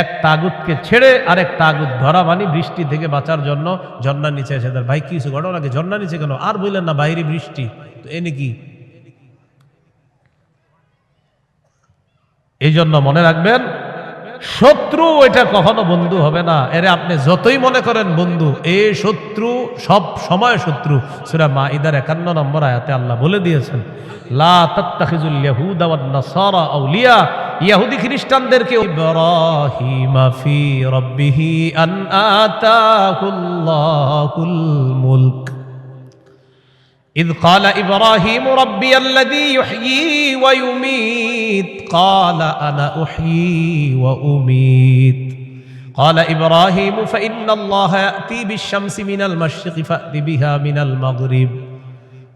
এক তাগুতকে ছেড়ে আরেক তাগুত ধরা, মানে বৃষ্টি থেকে বাঁচার জন্য ঝর্ণার নিচে এসে দাঁড়ায়। ভাই কিছু ঘটনা লাগে, ঝর্ণার নিচে কেন? আর বললেন না বাইরে বৃষ্টি, তো এ নাকি। এই জন্য মনে রাখবেন, শত্রু এটা কখনো বন্ধু হবে না। এরে আপনি যতই মনে করেন বন্ধু, এই শত্রু সব সময় শত্রু। সূরা মাইদার 51 নম্বর আয়াতে আল্লাহ বলে দিয়েছেন, লা তাত্তাখিজুল ইয়াহুদা ওয়ান নাসারা আউলিয়া, ইহুদি খ্রিস্টানদেরকে ইব্রাহিমা ফি রাব্বিহি আন আতাহুল্লাহুল মুলক إذ قال إبراهيم ربي الذي يحيي ويميت قال أنا أحيي وأميت قال إبراهيم فإن الله يأتي بالشمس من المشرق فأت بها من المغرب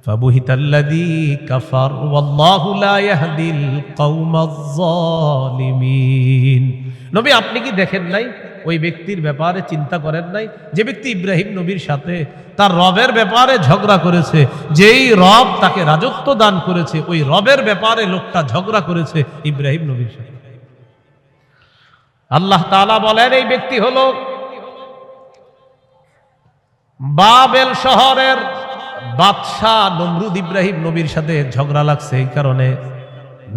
فبهت الذي كفر والله لا يهدي القوم الظالمين। নবী আপনি কি দেখেন নাই? ওই ব্যক্তির ব্যাপারে চিন্তা করেন নাই যে ব্যক্তি ইব্রাহিম নবীর সাথে তার রবের ব্যাপারে ঝগড়া করেছে? যেই রব তাকে রাজত্ব দান করেছে, ওই রবের ব্যাপারে লোকটা ঝগড়া করেছে ইব্রাহিম নবীর সাথে। আল্লাহ তাআলা বলেন এই ব্যক্তি হলো বাবেল শহরের বাদশাহ নমরুদ। ইব্রাহিম নবীর সাথে ঝগড়া লাগছে, এই কারণে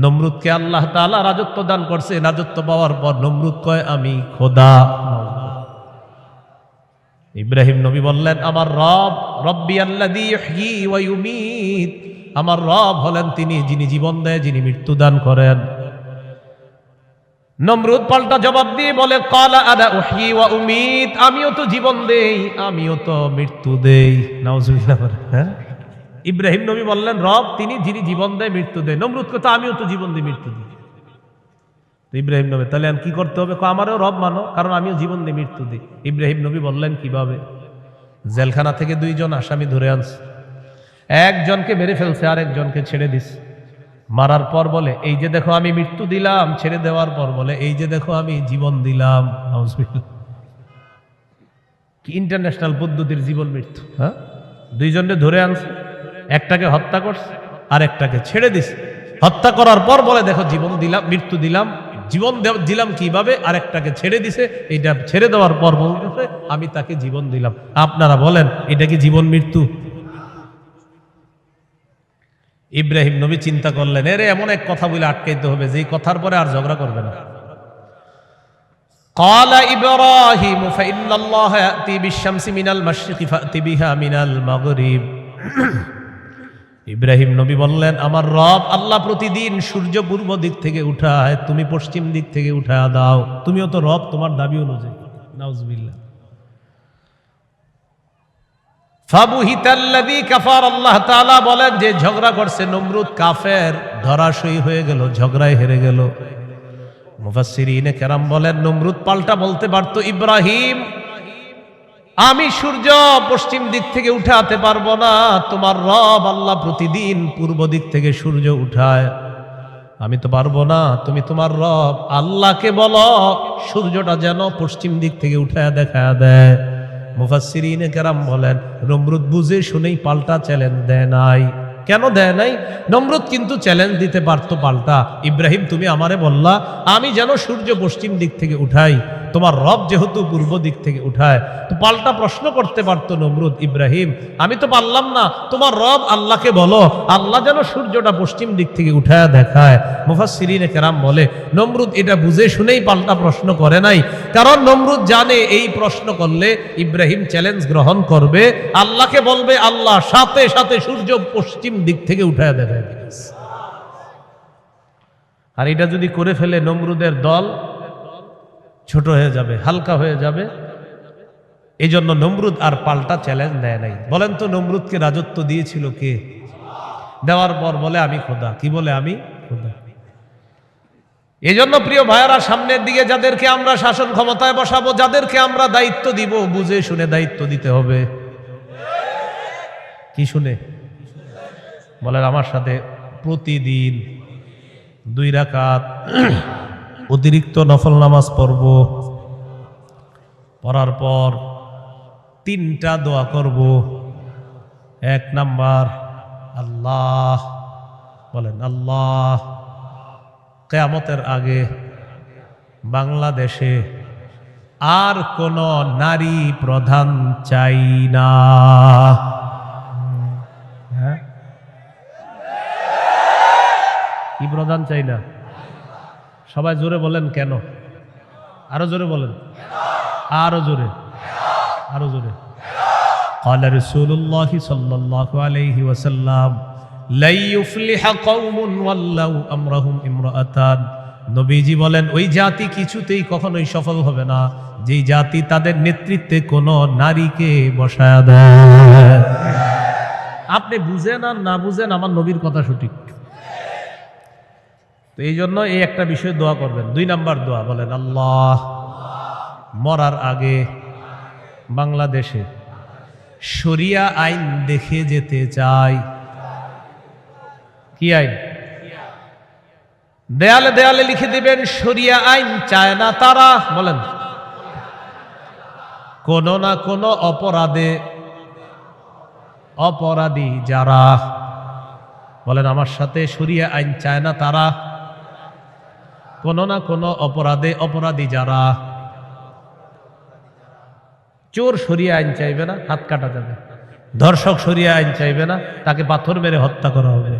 নমরুদকে আল্লাহ তাআলা রাজত্ব দান করছে। রাজত্ব পাওয়ার পর নমরুদ কয় আমি খোদা। ইব্রাহিম নবী বললেন আমার রব, রব্বি আল্লাযী ইহয়ী ওয়া ইউমীত, আমার রব হলেন তিনি যিনি জীবন দেয়, যিনি মৃত্যু দান করেন। নমরুদ পাল্টা জবাব দিয়ে বলে ক্বালা আনা উহয়ি ওয়া উমীত, আমিও তো জীবন দেই, আমিও তো মৃত্যু দেই। নাউজুবিল্লাহ। হ্যাঁ, ইব্রাহিম নবী বললেন রব তিনি যিনি জীবন দেয় মৃত্যু দেয়। নমরুদ কথা আমিও তো জীবন দিই মৃত্যু দিই। তো ইব্রাহিম নবী তাহলে কি করতে হবে? আমারও রব মানো, কারণ আমিও জীবন দিই মৃত্যু দিই। ইব্রাহিম নবী বললেন কিভাবে? জেলখানা থেকে দুইজন আসামি ধরে আনছে, একজনকে মেরে ফেলছে আর একজনকে ছেড়ে দিছে। মারার পর বলে এই যে দেখো আমি মৃত্যু দিলাম, ছেড়ে দেওয়ার পর বলে এই যে দেখো আমি জীবন দিলাম। কি ইন্টারন্যাশনাল পদ্ধতির জীবন মৃত্যু! হ্যাঁ, দুইজনকে ধরে আনছে, একটাকে হত্যা করছে আর একটাকে ছেড়ে দিছে। হত্যা করার পর বলে দেখো জীবন দিলাম, মৃত্যু দিলাম। জীবন দিলাম কিভাবে? আর একটাকে ছেড়ে দিছে। এইটা ছেড়ে দেওয়ার পর বলতেছে আমি তাকে জীবন দিলাম। আপনারা বলেন এটা কি জীবন মৃত্যু? ইব্রাহিম নবী চিন্তা করলেন এরে এমন এক কথা বলে আটকাইতে হবে যে কথার পরে আর ঝগড়া করবে না। قال إبراهيم فإن الله يأتي بالشمس من المشرق فأت بها من المغرب। ইব্রাহিম নবী বললেন আমার রব আল্লাহ প্রতিদিন সূর্য পূর্ব দিক থেকে উঠায়, তুমি পশ্চিম দিক থেকে উঠায় দাও। তুমিও তো রব, তোমার দাবি অনুযায়ী। নাউজুবিল্লাহ। ফাবুহিতাল্লাযী কাফার, আল্লাহ তাআলা বলেন যে ঝগড়া করছে নমরুদ কাফের, ধরাশয়ী হয়ে গেল, ঝগড়ায় হেরে গেল। মুফাসসিরিনে কেরাম বলেন নমরুদ পাল্টা বলতে পারত ইব্রাহিম আমি সূর্য পশ্চিম দিক থেকে উঠাতে পারবো না, তোমার রব আল্লাহ প্রতিদিন পূর্ব দিক থেকে সূর্য উঠায়, আমি তো পারবো না। তুমি তোমার রব আল্লাহকে বলো সূর্যটা যেন পশ্চিম দিক থেকে উঠায় দেখায় দেয়। মুফাসসিরিনে কেরাম বলেন নমরুদ বুঝে শুনেই পাল্টা চ্যালেঞ্জ দেয় নাই। কেন দেয় নাই? নমরুদ কিন্তু চ্যালেঞ্জ দিতে পারতো পাল্টা, ইব্রাহিম তুমি আমারে বললা আমি যেন সূর্য পশ্চিম দিক থেকে উঠাই, তোমার রব যেহেতু পূর্ব দিক থেকে উঠায়, তো পাল্টা প্রশ্ন করতে পারতো নমরুদ ইব্রাহিম আমি তো পারলাম না, তোমার রব আল্লাহকে বলো আল্লাহ যেন সূর্যটা পশ্চিম দিক থেকে উঠায় দেখায়। মুফাসসিরিনে কেরাম বলে নমরুদ এটা বুঝে শুনেই পাল্টা প্রশ্ন করে নাই, কারণ নমরুদ জানে এই প্রশ্ন করলে ইব্রাহিম চ্যালেঞ্জ গ্রহণ করবে, আল্লাহকে বলবে আল্লাহ সাথে সাথে সূর্য পশ্চিম দিক থেকে উঠায় দেখায়। আর এটা যদি করে ফেলে নমরুদের দল ছোট হয়ে যাবে, হালকা হয়ে যাবে। এই জন্য নমরুদ আর পাল্টা চ্যালেঞ্জ দেয় নাই। বলেন তো নমরুদকে রাজত্ব দিয়েছিল কে? দেওয়ার পর বলে আমি খোদা। কি বলে? আমি খোদা। এই জন্য প্রিয় ভাইয়ারা সামনের দিকে যাদেরকে আমরা শাসন ক্ষমতায় বসাবো, যাদেরকে আমরা দায়িত্ব দিব, বুঝে শুনে দায়িত্ব দিতে হবে। কি শুনে? বলেন আমার সাথে প্রতিদিন 2 রাকাত অতিরিক্ত নফল নামাজ পড়ব, পড়ার পর 3টা দোয়া করব। 1 নাম্বার আল্লাহ, বলেন আল্লাহ কিয়ামতের আগে বাংলাদেশে আর কোন নারী প্রধান চাই না। হ্যাঁ, কি প্রধান চাই না? সবাই জোরে বলেন কেন? আরো জোরে বলেন, আরো জোরে, আরো জোরে। قال رسول الله صلى الله عليه وسلم لا يفلح قوم ولوا امرهم امرأتان। নবীজি বলেন ওই জাতি কিছুতেই কখনোই সফল হবে না যেই জাতি তাদের নেতৃত্বে কোন নারীকে বসায় দেয়। আপনি বুঝেন আর না বুঝেন আমার নবীর কথা সঠিক। তো এই জন্য এই একটা বিষয় দোয়া করবেন। 2 নাম্বার দোয়া বলেন আল্লাহ মরার আগে বাংলাদেশে শরিয়া আইন দেখে যেতে চাই। কি আইন? দেয়ালে দেয়ালে লিখে দিবেন শরিয়া আইন চায় না তারা। বলেন কোন না কোন অপরাধী যারা, বলেন আমার সাথে শরিয়া আইন চায় না তারা, কোন না কোন অপরাধী যারা। চোর শরিয়া আইন চাইবে না, হাত কাটা যাবে। ধর্ষক শরিয়া আইন চাইবে না, তাকে পাথর মেরে হত্যা করা হবে,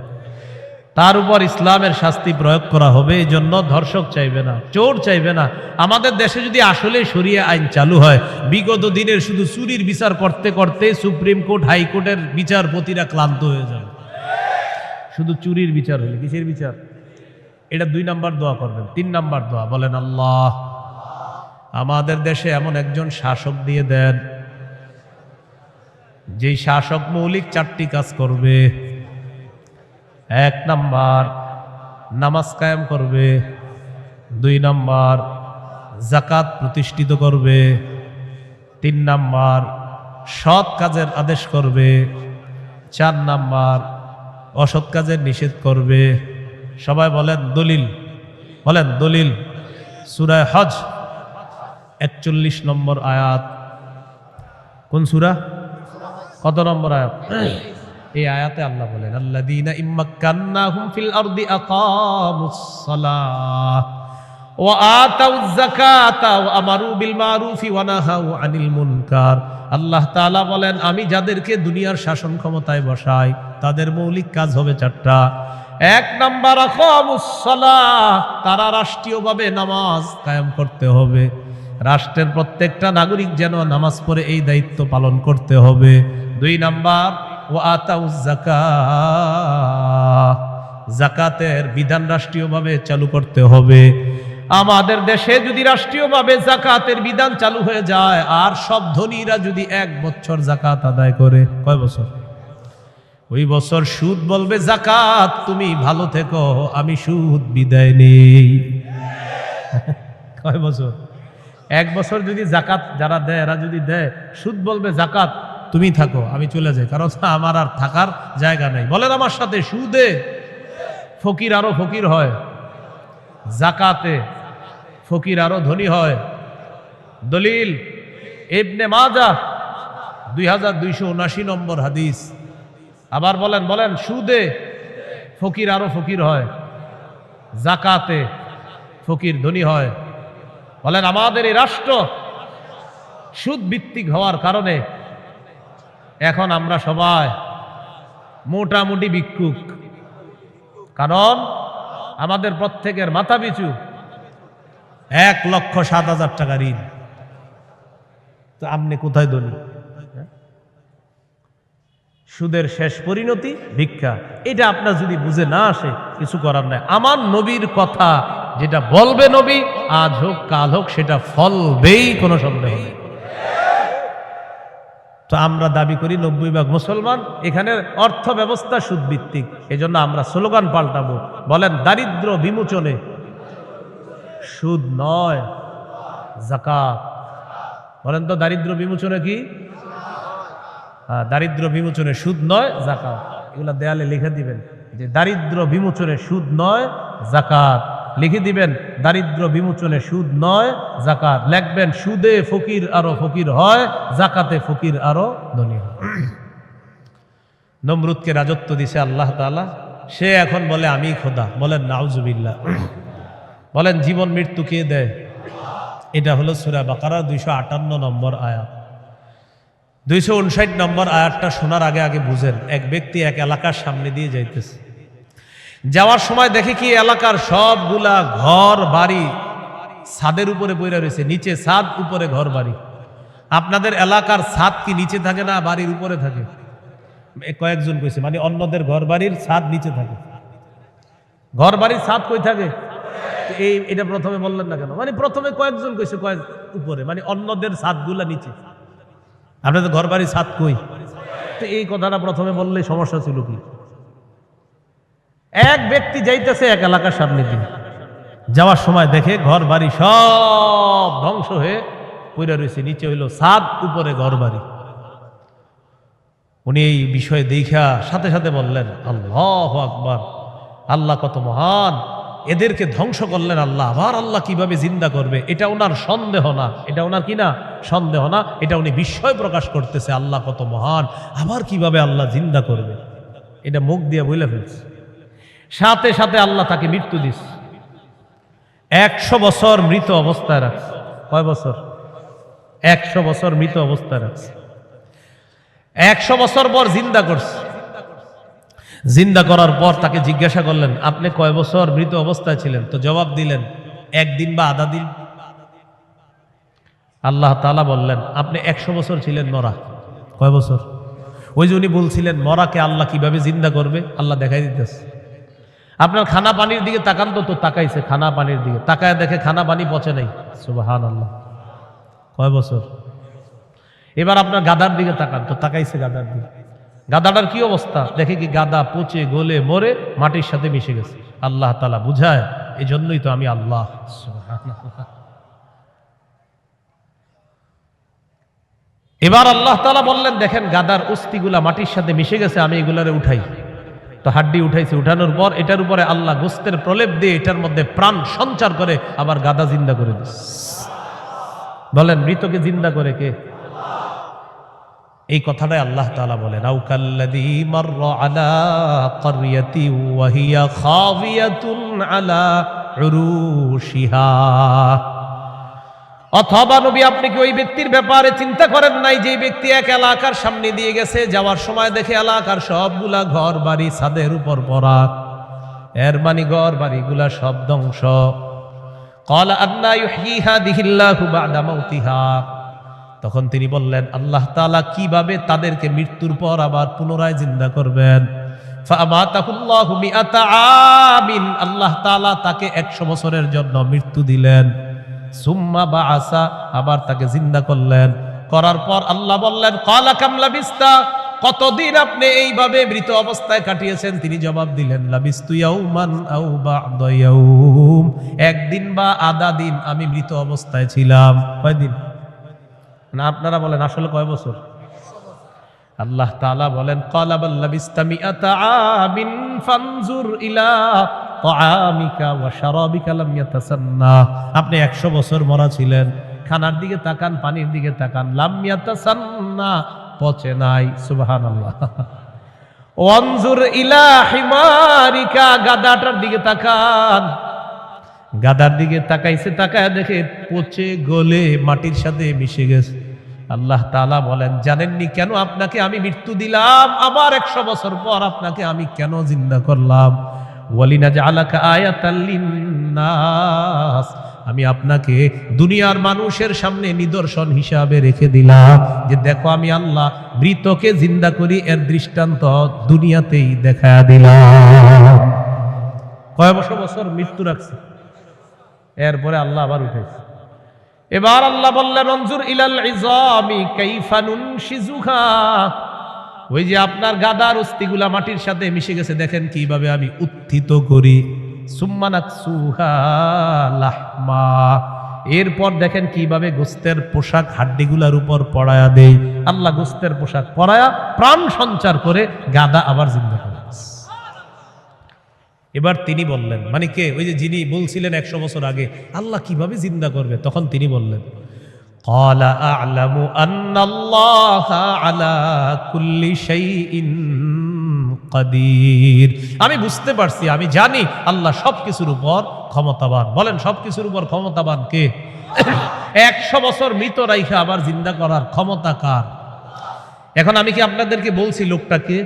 তার উপর ইসলামের শাস্তি প্রয়োগ করা হবে। এই জন্য ধর্ষক চাইবে না, চোর চাইবে না। আমাদের দেশে যদি আসলে শরিয়া আইন চালু হয়, বিগত দিনের শুধু চুরির বিচার করতে করতে সুপ্রিম কোর্ট হাইকোর্টের বিচারপতিরা ক্লান্ত হয়ে যাবে। শুধু চুরির বিচার হলে, কিসের বিচার? এটা 2 নাম্বার দোয়া করবেন। 3 নাম্বার দোয়া বলেন, আল্লাহ আমাদের দেশে এমন একজন শাসক দিয়ে দেন যেই শাসক মৌলিক 4টি কাজ করবে। 1 নাম্বার নামাজ কায়েম করবে, 2 নাম্বার যাকাত প্রতিষ্ঠিত করবে, 3 নাম্বার সৎ কাজের আদেশ করবে, 4 নাম্বার অসৎ কাজের নিষেধ করবে। সবাই বলেন দলিল, বলেন দলিল। সূরা হজ 41 নম্বর আয়াত। কোন সূরা? কত নম্বর আয়াত? এই আয়াতে আল্লাহ বলেন, আল্লাযীনা ইম্মাক্কান্নাহুম ফিল আরদি আকামুস সালাহ ওয়া আতাউয যাকাতা ওয়া আমারু বিল মারুফি ওয়া নাহাউ আনিল মুনকার। আল্লাহ তাআলা বলেন, আমি যাদেরকে দুনিয়ার শাসন ক্ষমতায় বসাই তাদের মৌলিক কাজ হবে 4টা। 1 নাম্বার আকামুস সালাহ, তারা রাষ্ট্রীয়ভাবে নামাজ কায়েম করতে হবে। রাষ্ট্রের প্রত্যেকটা নাগরিক যেন নামাজ পড়ে এই দায়িত্ব পালন করতে হবে। 2 নাম্বার ওয়া আতাউয যাকাত, যাকাতের বিধান রাষ্ট্রীয়ভাবে চালু করতে হবে। আমাদের দেশে যদি রাষ্ট্রীয়ভাবে যাকাতের বিধান চালু হয়ে যায় আর সব ধনীরা যদি 1 বছর যাকাত আদায় করে, কয় বছর? ওই বছর সুদ বলবে, যাকাত তুমি ভালো থেকো, আমি সুদ বিদায় নেই। কয় বছর? 1 বছর যদি যাকাত যারা দেয় এরা যদি দেয়, সুদ বলবে, যাকাত তুমি থাকো, আমি চলে যাই, কারণ আমার আর থাকার জায়গা নেই। বলেন আমার সাথে, সুদে ফকির আরো ফকির হয়, যাকাতে ফকির আরো ধনী হয়। দলিল ইবনে মাজাহ 2279 নম্বর হাদিস। আবার বলেন, বলেন সুদে ফকির আরো ফকির হয়, যাকাতে ফকির ধনী হয়। বলেন আমাদের এই রাষ্ট্র সুদ ভিত্তিক হওয়ার কারণে এখন আমরা সবাই মোটামুটি ভিক্ষুক। কারণ আমাদের প্রত্যেকের মাথা পিছু 1,07,000 টাকা ঋণ। তো আপনি কোথায় ধনী? সুদের শেষ পরিণতি ভিক্ষা। এটা আপনার যদি বুঝে না আসে, কিছু করার নাই। আমার নবীর কথা যেটা বলবে নবী, আজ হোক কাল হোক সেটা ফলবেই, কোনো সন্দেহ নেই। তো আমরা দাবি করি 90% মুসলমান, এখানে অর্থ ব্যবস্থা সুদ ভিত্তিক। এই জন্য আমরা স্লোগান পাল্টাবো, বলেন দারিদ্র বিমোচনে সুদ নয় যাকাত। বলেন তো দারিদ্র বিমোচনে কি? দারিদ্র বিমোচনে সুদ নয় যাকাত। এগুলা দেয়ালে লিখে দিবেন যে দারিদ্র বিমোচনে সুদ নয় যাকাত। লিখে দিবেন দারিদ্র বিমোচনে সুদ নয় যাকাত। লিখবেন সুদে ফকির আরো ফকির হয়, যাকাতে ফকির আরো ধনী হয়। নমরুদকে রাজত্ব দিছে আল্লাহ তাআলা, সে এখন বলে আমি খোদা। বলেন নাউজুবিল্লাহ। বলেন জীবন মৃত্যু কে দেয়? এটা হলো সূরা বাকারা 258 নম্বর আয়াত। 259 নম্বর আয়াতটা শোনার আগে আগে বুঝেন। এক ব্যক্তি এক এলাকার সামনে দিয়ে যাইতেছে, যাওয়ার সময় দেখে কি এলাকার সবগুলা ঘর বাড়ি ছাদের উপরে পড়ে রয়েছে, নিচে ছাদ উপরে ঘর বাড়ি। আপনাদের এলাকার ছাদ কি নিচে থাকে না বাড়ির উপরে থাকে? কয়েকজন কইছে, মানে অন্যদের ঘর বাড়ির ছাদ নিচে থাকে। ঘর বাড়ির ছাদ কই থাকে? এটা প্রথমে বললেন না কেন? মানে প্রথমে কয়েকজন কইছে কয়েক উপরে, মানে অন্যদের ছাদগুলা নিচে। আপনাদের ঘর বাড়ির ছাদ কই? তো এই কথাটা প্রথমে বললে সমস্যা ছিল কি? এক ব্যক্তি যাইতেছে এক এলাকার সামনে দিয়ে, যাওয়ার সময় দেখে ঘর বাড়ি সব ধ্বংস হয়ে পড়ে রয়েছে, নিচে হইল ছাদ, উপরে ঘর বাড়ি। উনি এই বিষয়ে দেখা সাথে সাথে বললেন আল্লাহু আকবার, আল্লাহ কত মহান, এদেরকে ধ্বংস করলেন আল্লাহ, আবার আল্লাহ কিভাবে জিন্দা করবে এটা ওনার সন্দেহ না। এটা ওনার কি না? সন্দেহ না। এটা উনি বিস্ময় প্রকাশ করতেছে, আল্লাহ কত মহান, আবার কিভাবে আল্লাহ জিন্দা করবে, এটা মুখ দিয়ে বলে ফেলছে। সাথে সাথে আল্লাহ তাকে মৃত্যু দিস, 100 বছর মৃত অবস্থায় রাখছে। কয় বছর? 100 বছর মৃত অবস্থায় রাখছে। 100 বছর পর জিন্দা করছে। জিন্দা করার পর তাকে জিজ্ঞাসা করলেন আপনি কয় বছর মৃত অবস্থায় ছিলেন? তো জবাব দিলেন 1 দিন বা আধা দিন। আল্লাহ তাআলা বললেন আপনি 100 বছর ছিলেন মরা। কয় বছর? ওই যে উনি বলছিলেন মরাকে আল্লাহ কিভাবে জিন্দা করবে, আল্লাহ দেখাই দিতেছে। আপনার খানা পানির দিকে তাকান তো তাকাইছে খানা পানির দিকে, তাকায় দেখে খানা পানি পচে নাই। সুবহানাল্লাহ। কয় বছর? এবার আপনার গাদার দিকে তাকান তো তাকাইছে গাদার দিকে, গাদাটার কি অবস্থা দেখে কি গাদা পচে গলে মরে মাটির সাথে মিশে গেছে। আল্লাহ তাআলা বুঝায় এই জন্যই তো আমি আল্লাহ। সুবহানাল্লাহ। এবার আল্লাহ তাআলা বললেন দেখেন গাদার অস্থিগুলা মাটির সাথে মিশে গেছে, আমি এগুলারে উঠাই। তো হাড্ডি উঠাইছে, উঠানোর পর এটার উপরে আল্লাহ গোস্তের প্রলেপ দিয়ে এটার মধ্যে প্রাণ সঞ্চার করে আবার গাদা জিন্দা করে দিচ্ছে। বলেন মৃতকে জিন্দা করে কে? এই কথাটাই আল্লাহ তাআলা বলেন আউকাল্লাযী মাররা আলা ক্বরিয়াতি ওয়া হিয়া খাবিয়াতুন আলা উরুশিহা। অথবা নবী আপনি কি ওই ব্যক্তির ব্যাপারে চিন্তা করেন নাই যে ব্যক্তি এক এলাকার সামনে দিয়ে গেছে, যাওয়ার সময় দেখে এলাকার সবগুলা ঘর বাড়ি ছাদের উপর পড়া, এর মানে ঘর বাড়িগুলা সব ধ্বংস। ক্বালা আন্না ইউহয়ী হাযিহিল্লাহু বা'দা মাউতিহা। তখন তিনি বললেন আল্লাহ তাআলা কিভাবে তাদেরকে মৃত্যুর পর আবার পুনরায় জিন্দা করবেন। ফাআমাতাহুল্লাহু মিআতা আমিন। আল্লাহ তাআলা তাকে 100 বছরের জন্য মৃত্যু দিলেন। সুম্মা বাআসা, আবার তাকে জিন্দা করলেন। করার পর আল্লাহ বললেন ক্বালা কাম লাবিস্তা, কতদিন আপনি এইভাবে মৃত অবস্থায় কাটিয়েছেন? তিনি জবাব দিলেন লাবিস্তু ইয়াওমান আও বা'দা ইয়াওম, একদিন বা আধা দিন আমি মৃত অবস্থায় ছিলাম। কয়দিন না আপনারা বলেন আসলে কয় বছর? আল্লাহ তাআলা বলেন ক্বালা বাল লাবিস্তা মিআতা আমিন ফানজুর ইলা তাআমিকা ওয়া শারাবিকা লাম ইয়াতাসান্না। আপনি 100 বছর মরা ছিলেন, খানার দিকে তাকান, পানির দিকে তাকান, লাম ইয়াতাসান্না, পচে নাই। সুবহানাল্লাহ। ওয়ানজুর ইলা হিমারিকা, গাদাটার দিকে তাকান, গাদার দিকে তাকাইছে, তাকায় দেখে পচে গলে মাটির সাথে মিশে গেছে। আল্লাহ তাআলা বলেন জানেননি কেন আপনাকে আমি মৃত্যু দিলাম, আবার 100 বছর পর আপনাকে আমি কেন জিন্দা করলাম? ওয়ালিনাজআলাকা আয়াতাল লিন্নাস, আমি আপনাকে দুনিয়ার মানুষের সামনে নিদর্শন হিসাবে রেখে দিলাম যে দেখো আমি আল্লাহ মৃতকে জিন্দা করি, এর দৃষ্টান্ত দুনিয়াতেই দেখায়া দিলাম। কয় বছর মৃত্যু রাখছে, এরপরে আল্লাহ আবার উঠেছে। এবার আল্লাহ বললেন অনজুর ইলাল ইযামি কাইফা নুনশিজুহা, ওই যে আপনার গাদার অস্থিগুলা মাটির সাথে মিশে গেছে, দেখেন কিভাবে আমি উত্থিত করি। সুম্মা নাকসুহা লাহমা, এরপর দেখেন কিভাবে গোস্তের পোশাক হাড্ডিগুলার উপর পড়ায়া দেই। আল্লাহ গোস্তের পোশাক পরায়া প্রাণ সঞ্চার করে গাদা আবার জিন্দা করে। এবার তিনি বললেন, মানে কে? ওই যে যিনি বলছিলেন 100 বছর আগে আল্লাহ কিভাবে জিন্দা করবে, তখন তিনি বললেন ক্বালা আ'লামু আন্নাল্লাহা আলা কুল্লি শাইইন কাদির। আমি বুঝতে পারছি, আমি জানি আল্লাহ সবকিছুর উপর ক্ষমতাবান। বলেন সবকিছুর উপর ক্ষমতাবান কে? 100 বছর মৃত রাইখা আবার জিন্দা করার ক্ষমতা কার? এখন আমি কি আপনাদেরকে বলছি লোকটাকে,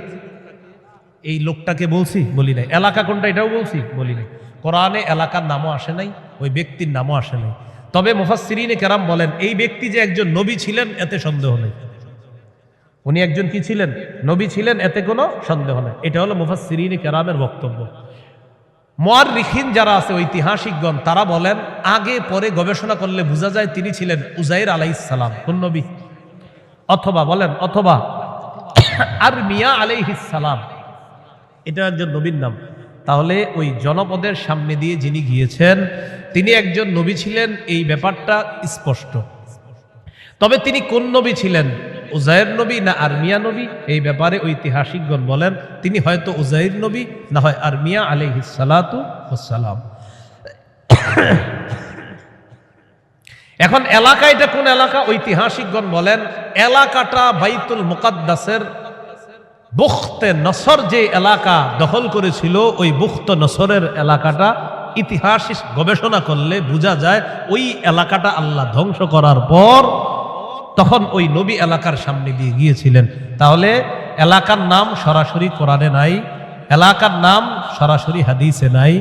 এই লোকটাকে বলছি? বলি নাই। এলাকা কোনটা এটাও বলছি? বলি নাই। কোরআনে এলাকার নামও আসে নাই, ওই ব্যক্তির নামও আসে নাই। তবে মুফাসসিরিনে কেরাম বলেন এই ব্যক্তি যে একজন নবী ছিলেন এতে সন্দেহ নেই। উনি একজন কি ছিলেন? নবী ছিলেন, এতে কোনো সন্দেহ নেই। এটা হলো মুফাসসিরিনে কেরামের বক্তব্য। মুআররিখিন যারা আছে ঐতিহাসিকগণ তারা বলেন আগে পরে গবেষণা করলে বোঝা যায় তিনি ছিলেন উযাইর আলাইহিস সালাম। কোন নবী? অথবা বলেন অথবা আরমিয়া আলাইহিস সালাম, এটা একজন নবীর নাম। তাহলে ওই জনপদের সামনে দিয়ে যিনি গিয়েছেন তিনি একজন নবী ছিলেন, এই ব্যাপারটা স্পষ্ট। তবে তিনি কোন নবী ছিলেন, উযাইর নবী না আরমিয়া নবী, এই ব্যাপারে ঐতিহাসিকগণ বলেন তিনি হয়তো উযাইর নবী, না হয় আরমিয়া আলাইহিস সালাতু ওয়াস সালাম। এখন এলাকা এটা কোন এলাকা? ঐতিহাসিকগণ বলেন এলাকাটা বাইতুল মুকাদ্দাসের বুখতে নসর যে এলাকা দখল করেছিল, ওই বুখত নসরের এলাকাটা ইতিহাস গবেষণা করলে বোঝা যায় ওই এলাকাটা আল্লাহ ধ্বংস করার পর তখন ওই নবী এলাকার সামনে দিয়ে গিয়েছিলেন। তাহলে এলাকার নাম সরাসরি কোরআনে নাই, এলাকার নাম সরাসরি হাদিসে নাই,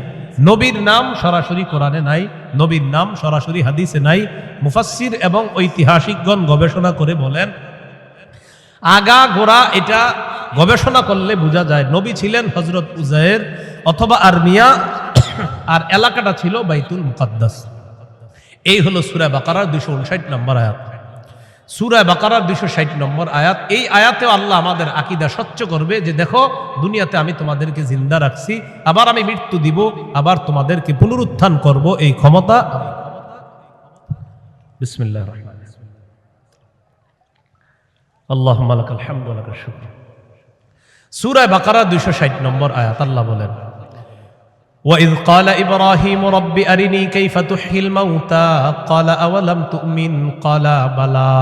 নবীর নাম সরাসরি কোরআনে নাই, নবীর নাম সরাসরি হাদিসে নাই। মুফাসসির এবং ঐতিহাসিকগণ গবেষণা করে বলেন আগা গোড়া এটা গবেষণা করলে বোঝা যায় নবী ছিলেন হযরত উযাইর, অথবা আরমিয়া, আর এলাকাটা ছিল বাইতুল মুকাদ্দাস। এই হলো সূরা বাকারার 259 নম্বর আয়াত। সূরা বাকারার 260 নম্বর আয়াত। এই আয়াতেও আল্লাহ আমাদের আকীদা স্বচ্ছ করবে যে দেখো, দুনিয়াতে আমি তোমাদেরকে জিন্দা রাখছি, আবার আমি মৃত্যু দিব, আবার তোমাদেরকে পুনরুত্থান করব, এই ক্ষমতা। বিসমিল্লাহির রহমানির রহিম। আল্লাহুম্মা লাকাল হামদু ওয়া লাকাশ শুকর। সূরা বাকারা 260 নম্বর আয়াত, আল্লাহ বলেন, وَإِذْ قَالَ إِبْرَاهِيمُ رَبِّ أَرِنِي كَيْفَ تُحْيِي الْمَوْتَى قَالَ أَوَلَمْ تُؤْمِنْ قَالَ بَلَى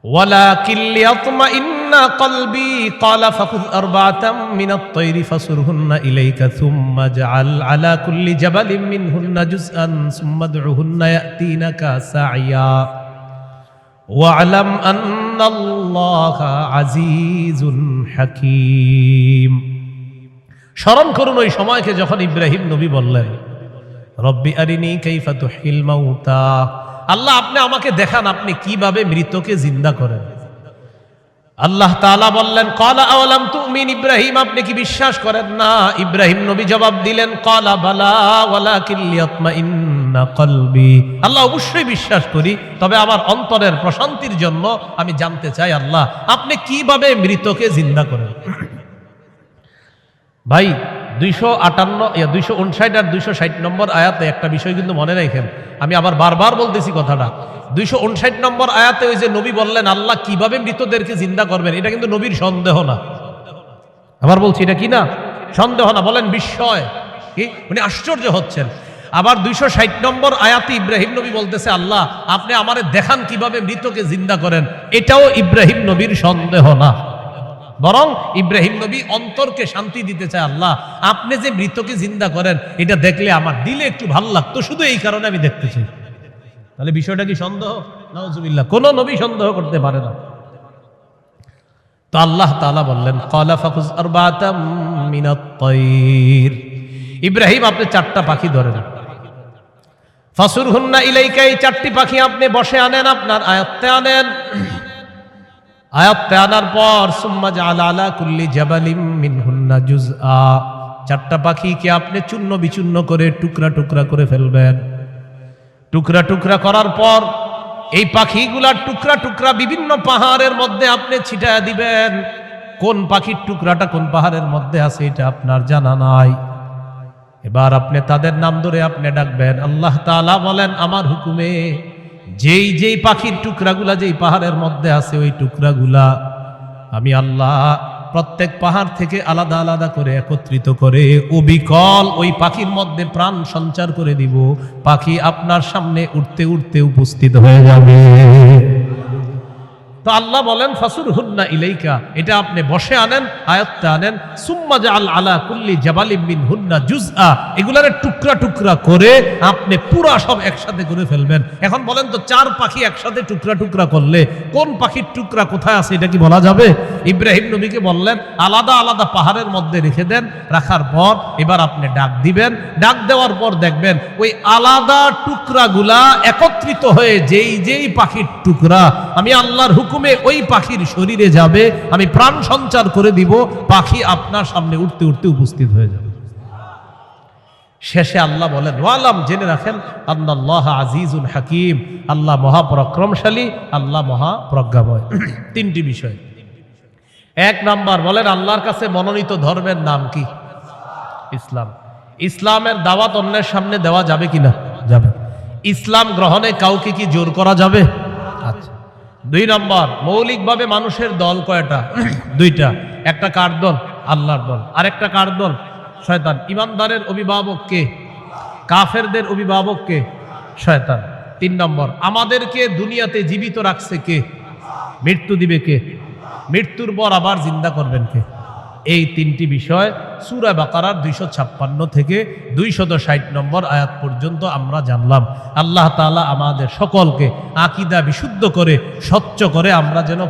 وَلَكِنْ لِيَطْمَئِنَّ قَلْبِي قَالَ فَخُذْ أَرْبَعَةً مِنَ الطَّيْرِ فَصُرْهُنَّ إِلَيْكَ ثُمَّ اجْعَلْ عَلَى كُلِّ جَبَلٍ مِنْهُنَّ جُزْءًا ثُمَّ ادْعُهُنَّ يَأْتِينَكَ سَعْيًا وَاعْلَمْ أَنَّ اللَّهَ عَزِيزٌ حَكِيمٌ। স্মরণ করুন ওই সময়কে যখন ইব্রাহিম নবী বললেন, রব্বি আরিনি কাইফা তুহয়িল মাউতা, আল্লাহ আপনি আমাকে দেখান আপনি কিভাবে মৃতকে জিন্দা করেন। আল্লাহ তাআলা বললেন, ক্বালা আওয়ালাম তুমিন, ইব্রাহিম আপনি কি বিশ্বাস করেন না? ইব্রাহিম নবী জবাব দিলেন, ক্বালা বালা ওয়ালাকিন লিয়াতমাইন্না কলবি, আল্লাহ অবশ্যই বিশ্বাস করি, তবে আমার অন্তরের প্রশান্তির জন্য আমি জানতে চাই আল্লাহ আপনি কিভাবে মৃতকে জিন্দা করেন। ভাই 259 আর 260 নম্বর আয়াতে একটা বিষয় কিন্তু মনে রাখেন, আমি আবার বারবার বলতেছি কথাটা। 259 নম্বর আয়াতে ওই যে নবী বললেন আল্লাহ কিভাবে মৃতদেরকে জিন্দা করবেন, এটা কিন্তু নবীর সন্দেহ না। আবার বলছি, এটা কি না? সন্দেহ না, বলেন বিস্ময়, কি উনি আশ্চর্য হচ্ছেন। আবার 260 নম্বর আয়াতে ইব্রাহিম নবী বলতেছে আল্লাহ আপনি আমারে দেখান কিভাবে মৃতকে জিন্দা করেন, এটাও ইব্রাহিম নবীর সন্দেহ না, বরং ইব্রাহিম নবী অন্তরকে শান্তি দিতে চায়, আল্লাহ আপনি যে মৃতকে জিন্দা করেন এটা দেখলে আমার দিলে একটু ভালো লাগতো, শুধু এই কারণে আমি দেখতে চাই। তাহলে বিষয়টা কি সন্দেহ? নাউজুবিল্লাহ, কোন নবী সন্দেহ করতে পারে না। তো আল্লাহ তাআলা বললেন, ক্বালা ফাখুজ আরবাতাম মিনাত তায়র, ইব্রাহিম আপনি 4টা পাখি ধরেন, ফাসুরহুন্না ইলাইকা, এই 4টি পাখি আপনি বসে আনেন, আপনার আয়ত্তে আনেন। আয়াতে আনার পর সুম্মা জাআল আলা কুল্লি জাবালিম মিনহুন্না জুজআ, 4টা পাখিকে আপনি চূর্ণ বিচূর্ণ করে টুকরা টুকরা করে ফেলবেন। টুকরা টুকরা করার পর এই পাখিগুলার টুকরা টুকরা বিভিন্ন পাহাড়ের মধ্যে আপনি ছিটায়া দিবেন। কোন পাখির টুকরাটা কোন পাহাড়ের মধ্যে আছে এটা আপনার জানা নাই। এবার আপনি তাদের নাম ধরে আপনি ডাকবেন। আল্লাহ তাআলা বলেন আমার হুকুমে যেই যেই পাখির টুকরাগুলা যেই পাহাড়ের মধ্যে আছে ওই টুকরাগুলা আমি আল্লাহ প্রত্যেক পাহাড় থেকে আলাদা আলাদা করে একত্রিত করে অবিকল ওই পাখির মধ্যে প্রাণ সঞ্চার করে দিব। পাখি আপনার সামনে উঠতে উঠতে উপস্থিত হয়ে যাবে। তো আল্লাহ বলেন ফাসুরহুন্না ইলাইকা, এটা আপনি বসে আনেন, আয়াতে আনেন। সুম্মা জাআল আলা কুল্লি জাবালিম মিনহুন্না জুজআ, এগুলারে টুকরা টুকরা করে আপনি পুরা সব একসাথে করে ফেলবেন। এখন বলেন তো 4 পাখি একসাথে টুকরা টুকরা করলে কোন পাখির টুকরা কোথায় আছে এটা কি বলা যাবে? ইব্রাহিম নবীকে বললেন আলাদা আলাদা পাহাড়ের মধ্যে রেখে দেন। রাখার পর এবার আপনি ডাক দিবেন। ডাক দেওয়ার পর দেখবেন ওই আলাদা টুকরাগুলা একত্রিত হয়ে যেই যেই পাখির টুকরা আমি আল্লাহর হুকুমে ওই পাখির শরীরে যাবে, আমি প্রাণ সঞ্চার করে দিব। পাখি আপনার সামনে উঠতে উঠতে উপস্থিত হয়ে যাবে। শেষে আল্লাহ বলেন ওয়ালাম, জেনে রাখেন আল্লাহ আজিজুল হাকিম, আল্লাহ মহাপরাক্রমশালী, আল্লাহ মহাপ্রজ্ঞাময়। 3টি বিষয়। 1 নাম্বার বলেন আল্লাহর কাছে মনোনীত ধর্মের নাম কি? ইসলাম। ইসলামের দাওয়াত অন্যের সামনে দেওয়া যাবে কিনা? যাবে। ইসলাম গ্রহণে কাউকে কি জোর করা যাবে? আচ্ছা। 2 নম্বর, মৌলিকভাবে মানুষের দল কয়টা? 2টা। একটা কার দল? আল্লাহর দল। আর একটা কার দল? শয়তান। ইমানদারের অভিভাবক কে? কাফেরদের অভিভাবক কে? শয়তান। 3 নম্বর, আমাদেরকে দুনিয়াতে জীবিত রাখছে কে? মৃত্যু দিবে কে? মৃত্যুর পর আবার জিন্দা করবেন কে? এই 3টি বিষয় সূরা বাকারার 256 থেকে 260 নম্বর আয়াত পর্যন্ত আমরা জানলাম। আল্লাহ তাআলা আমাদের সকলকে আকীদা বিশুদ্ধ করে স্বচ্ছ করে আমরা যেন